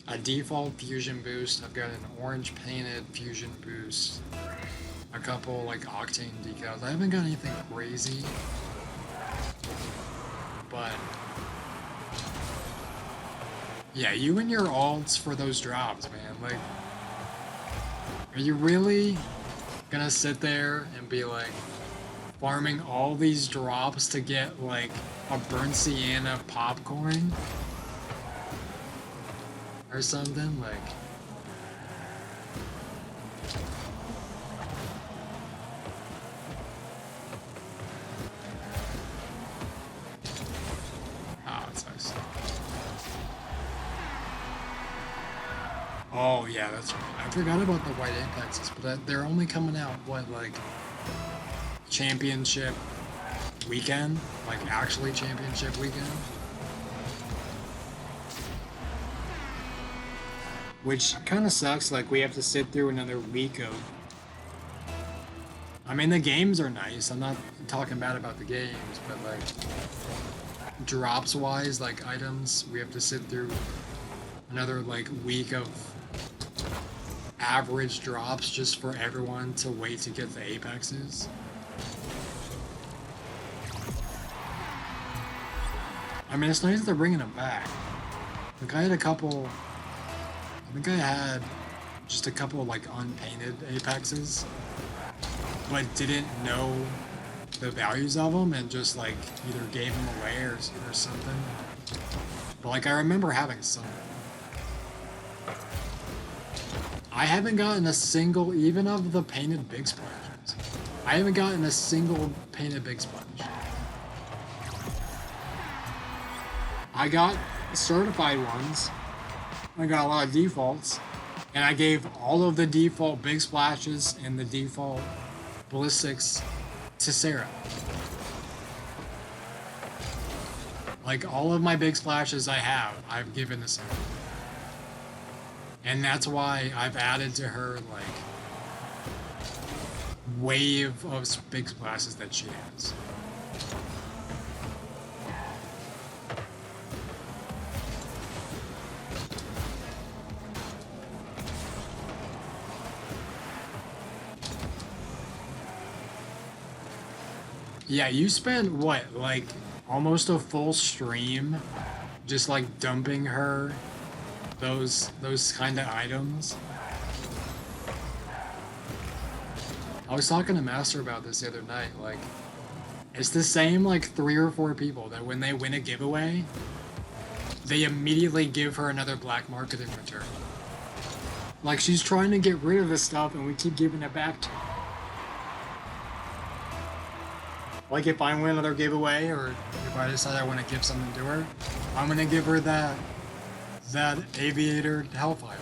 a default fusion boost, I've got an orange painted fusion boost, a couple like octane decals. I haven't got anything crazy, but yeah, you and your alts for those drops, man. Like, are you really gonna sit there and be like farming all these drops to get like a burnt sienna popcorn or something? Like, oh, it's nice. Oh yeah, that's right. I forgot about the white apexes, but they're only coming out what, like, championship weekend, like actually championship weekend, which kind of sucks. Like, we have to sit through another week of. I mean, the games are nice. I'm not talking bad about the games, but like drops wise, like items, we have to sit through another like week of average drops just for everyone to wait to get the apexes. I mean, it's nice that they're bringing them back. Like, I had a couple. I think I had just a couple of, like, unpainted apexes, but didn't know the values of them and just like either gave them away or something. But like, I remember having some. I haven't gotten a single, even of the painted big splashes. I haven't gotten a single painted big splash. I got certified ones. I got a lot of defaults. And I gave all of the default big splashes and the default ballistics to Sarah. Like, all of my big splashes I've given to Sarah. And that's why I've added to her, like, wave of big splashes that she has. Yeah, you spent what, like almost a full stream just like dumping her those kind of items. I was talking to Master about this the other night. Like, it's the same like 3 or 4 people that when they win a giveaway, they immediately give her another black market in return. Like, she's trying to get rid of this stuff and we keep giving it back to her. Like, if I win another giveaway, or if I decide I want to give something to her, I'm gonna give her that Aviator Hellfire.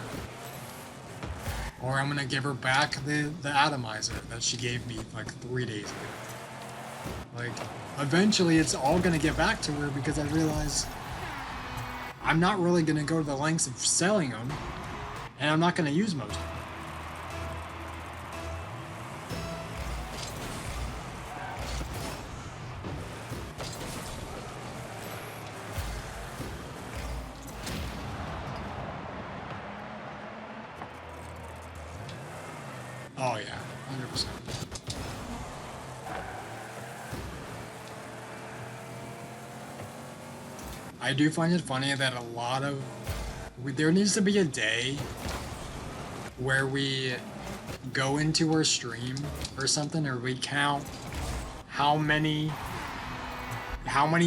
Or I'm gonna give her back the Atomizer that she gave me like 3 days ago. Like, eventually it's all gonna get back to her because I realize I'm not really gonna go to the lengths of selling them, and I'm not gonna use most of them. Oh yeah, 100%. I do find it funny that a lot of... there needs to be a day where we go into our stream or something, or we count how many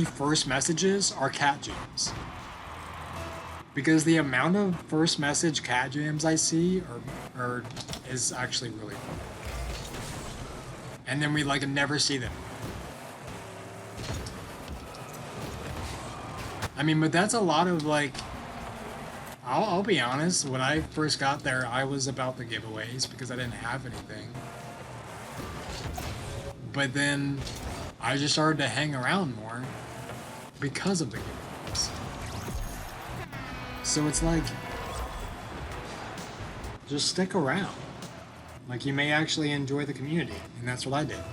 first messages are cat jams. Because the amount of first message cat jams I see is actually really fun. And then we like never see them. I mean, but that's a lot of like... I'll be honest, when I first got there, I was about the giveaways because I didn't have anything. But then I just started to hang around more because of the giveaways. So it's like, just stick around. Like, you may actually enjoy the community, and that's what I did.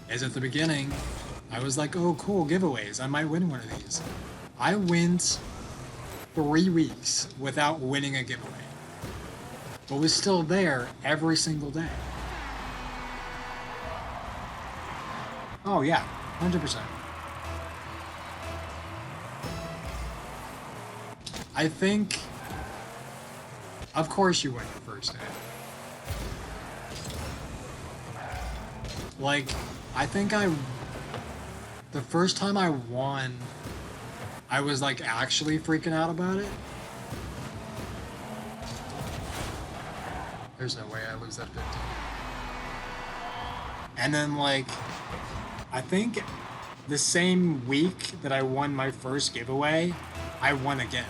As at the beginning, I was like, oh cool, giveaways, I might win one of these. I went 3 weeks without winning a giveaway, but was still there every single day. Oh yeah, 100%. I think, of course you win the first day. Like, I think the first time I won, I was like actually freaking out about it. There's no way I lose that 15. And then like, I think the same week that I won my first giveaway, I won again.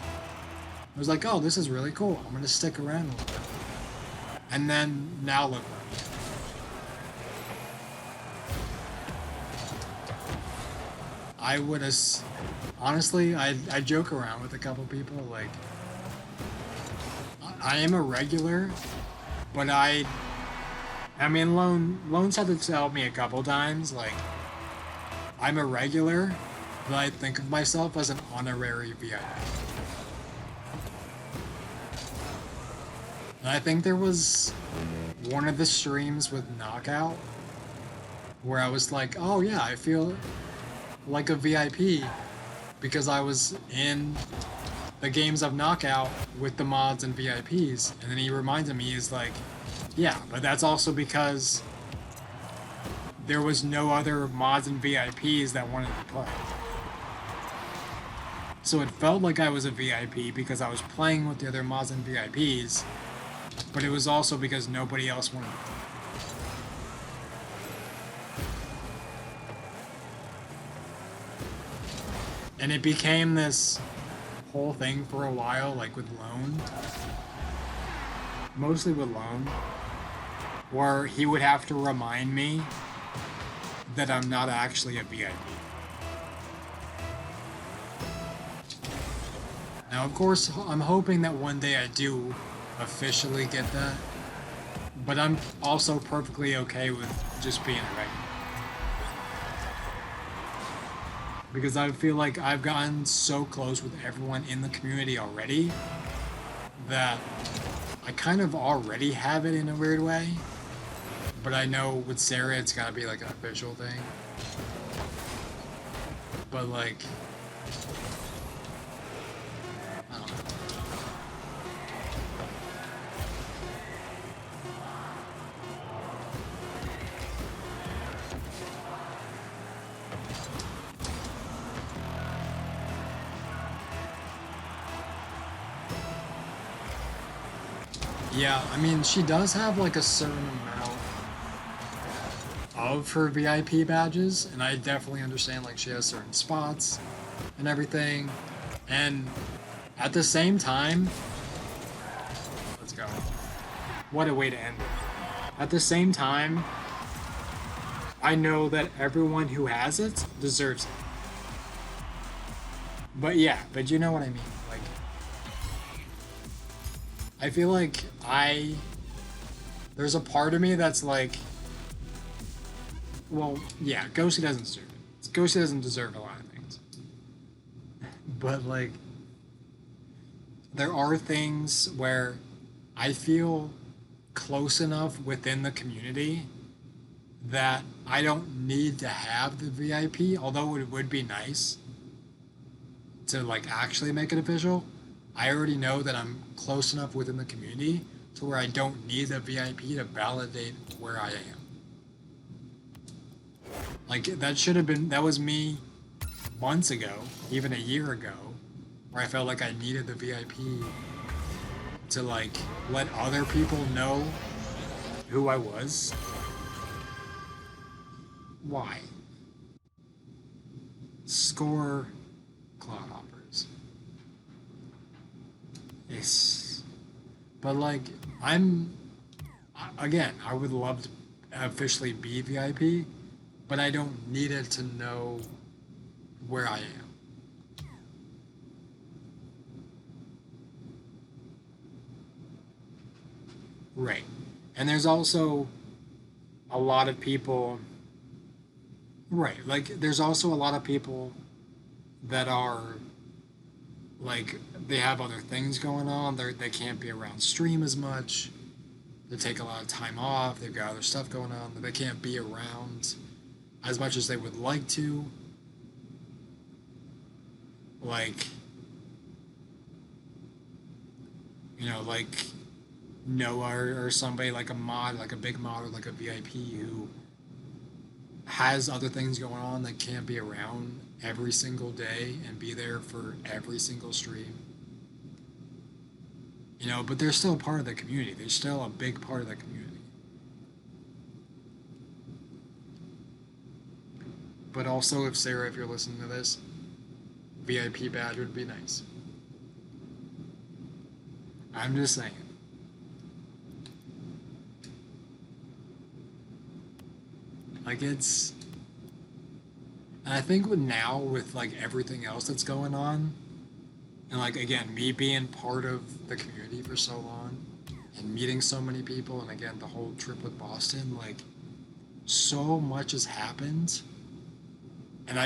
I was like, oh, this is really cool. I'm gonna stick around a little bit. And then now look where I am. I would have... Honestly, I joke around with a couple people, like, I am a regular, but I mean, Loans had to tell me a couple times, like, I'm a regular, but I think of myself as an honorary VIP. And I think there was one of the streams with Knockout where I was like, oh yeah, I feel like a VIP because I was in the games of Knockout with the mods and VIPs. And then he reminded me, he's like, yeah, but that's also because there was no other mods and VIPs that wanted to play. So it felt like I was a VIP because I was playing with the other mods and VIPs, but it was also because nobody else wanted to play. And it became this whole thing for a while, like with Lone. Mostly with Lone. Where he would have to remind me that I'm not actually a VIP. Now, of course, I'm hoping that one day I do officially get that. But I'm also perfectly okay with just being a regular. Because I feel like I've gotten so close with everyone in the community already that I kind of already have it in a weird way. But I know with Sarah it's gotta be like an official thing. But like, I don't know. Yeah, I mean, she does have like a certain amount of her VIP badges, and I definitely understand like she has certain spots and everything. And at the same time, let's go. What a way to end it. At the same time, I know that everyone who has it deserves it. But yeah, but you know what I mean. Like, I feel like there's a part of me that's like, well, yeah, Ghosty doesn't deserve it. Ghosty doesn't deserve a lot of things. But like, there are things where I feel close enough within the community that I don't need to have the VIP, although it would be nice to like actually make it official. I already know that I'm close enough within the community to where I don't need the VIP to validate where I am. Like that was me months ago, even a year ago, where I felt like I needed the VIP to like let other people know who I was. Why? Score cloudhoppers. Yes. But like I'm again, I would love to officially be VIP, but I don't need it to know where I am. Right. And there's also a lot of people, right, like there's also a lot of people that are like they have other things going on. They can't be around stream as much. They take a lot of time off. They've got other stuff going on. They can't be around as much as they would like to. Like, like Noah or somebody like a mod, like a big mod or like a VIP who has other things going on that can't be around every single day and be there for every single stream. But they're still part of the community. They're still a big part of the community. But also, if Sarah, if you're listening to this, VIP badge would be nice. I'm just saying. Like it's, and I think with like everything else that's going on, and like again, me being part of the community for so long, and meeting so many people, and again the whole trip with Boston, like so much has happened, and like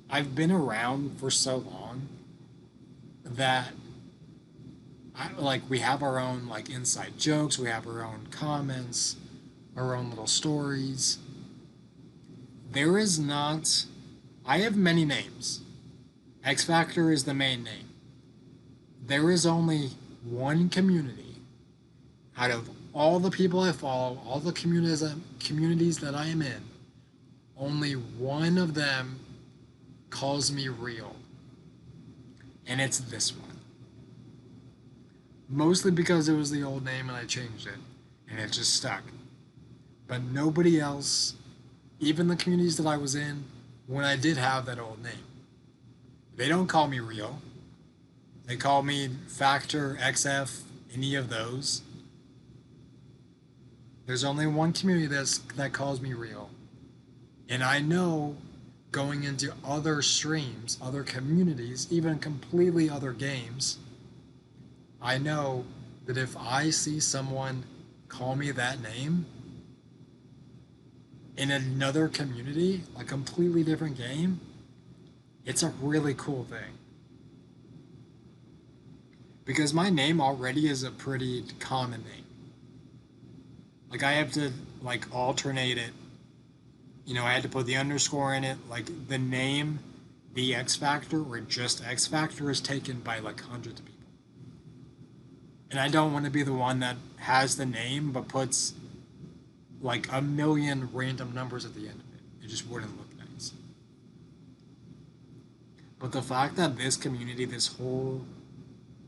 I've been around for so long that we have our own like inside jokes, we have our own comments, our own little stories. There is not. I have many names. X Factor is the main name. There is only one community out of all the people I follow, all the communities that I am in. Only one of them calls me real, and it's this one. Mostly because it was the old name and I changed it, and it just stuck. But nobody else, even the communities that I was in when I did have that old name, they don't call me real. They call me Factor, XF, any of those. There's only one community that calls me real. And I know going into other streams, other communities, even completely other games, I know that if I see someone call me that name in another community, a completely different game, it's a really cool thing. Because my name already is a pretty common name. Like I have to like alternate it. I had to put the underscore in it. Like the name, the X Factor, or just X Factor is taken by like hundreds of people. And I don't want to be the one that has the name but puts like a million random numbers at the end of it. It just wouldn't look nice. But the fact that this community, this whole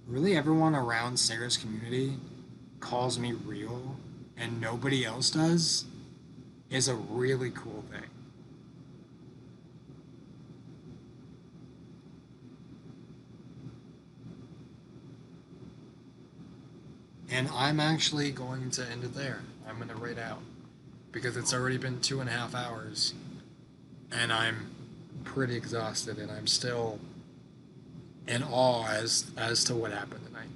really everyone around Sarah's community calls me real and nobody else does is a really cool thing. And I'm actually going to end it there. I'm going to rate out because it's already been 2.5 hours and I'm pretty exhausted and I'm still in awe as to what happened tonight.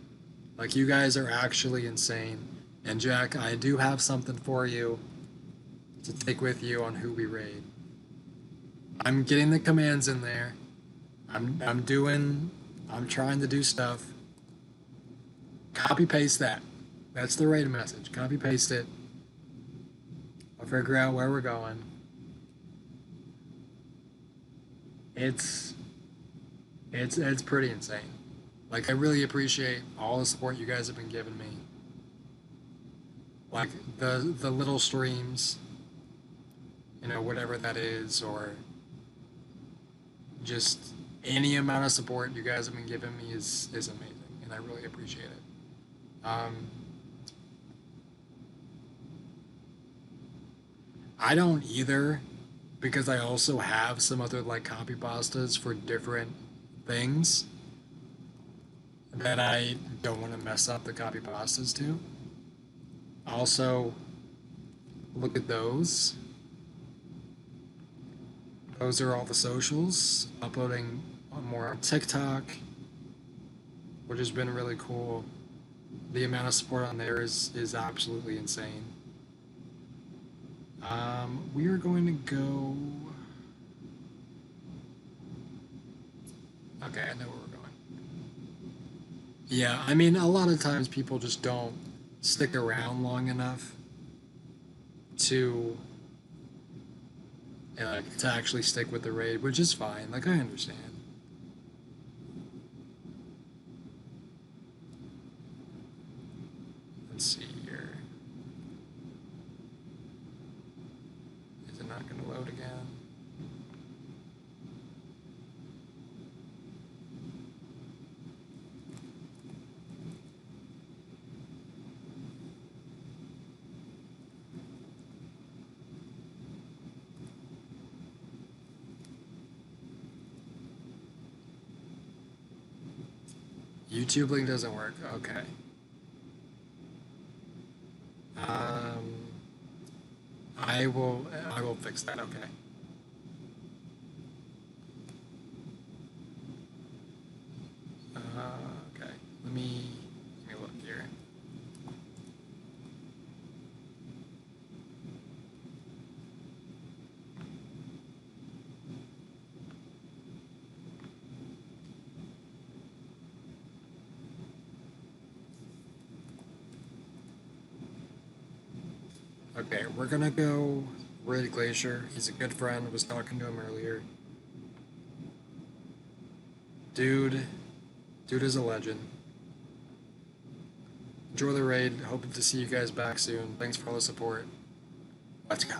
Like you guys are actually insane. And Jack, I do have something for you to take with you on who we raid. I'm getting the commands in there. I'm trying to do stuff. Copy paste that. That's the raid message. Copy paste it. I'll figure out where we're going. It's it's pretty insane. Like I really appreciate all the support you guys have been giving me. Like the little streams, whatever that is, or just any amount of support you guys have been giving me is amazing, and I really appreciate it. I don't either, because I also have some other like copy pastas for different things that I don't want to mess up the copy pastas to. Also, look at those. Those are all the socials. Uploading more on TikTok, which has been really cool. The amount of support on there is absolutely insane. We are going to go. Okay, I know where we're going. Yeah, I mean, a lot of times people just don't stick around long enough to to actually stick with the raid, which is fine. Like I understand. Let's see here. Is it not going to load again? YouTube link doesn't work. Okay. Um, I will fix that. Okay. Okay. Let me look here. Okay, we're gonna go raid Glacier. He's a good friend. Was talking to him earlier. Dude, dude is a legend. Enjoy the raid. Hoping to see you guys back soon. Thanks for all the support. Let's go.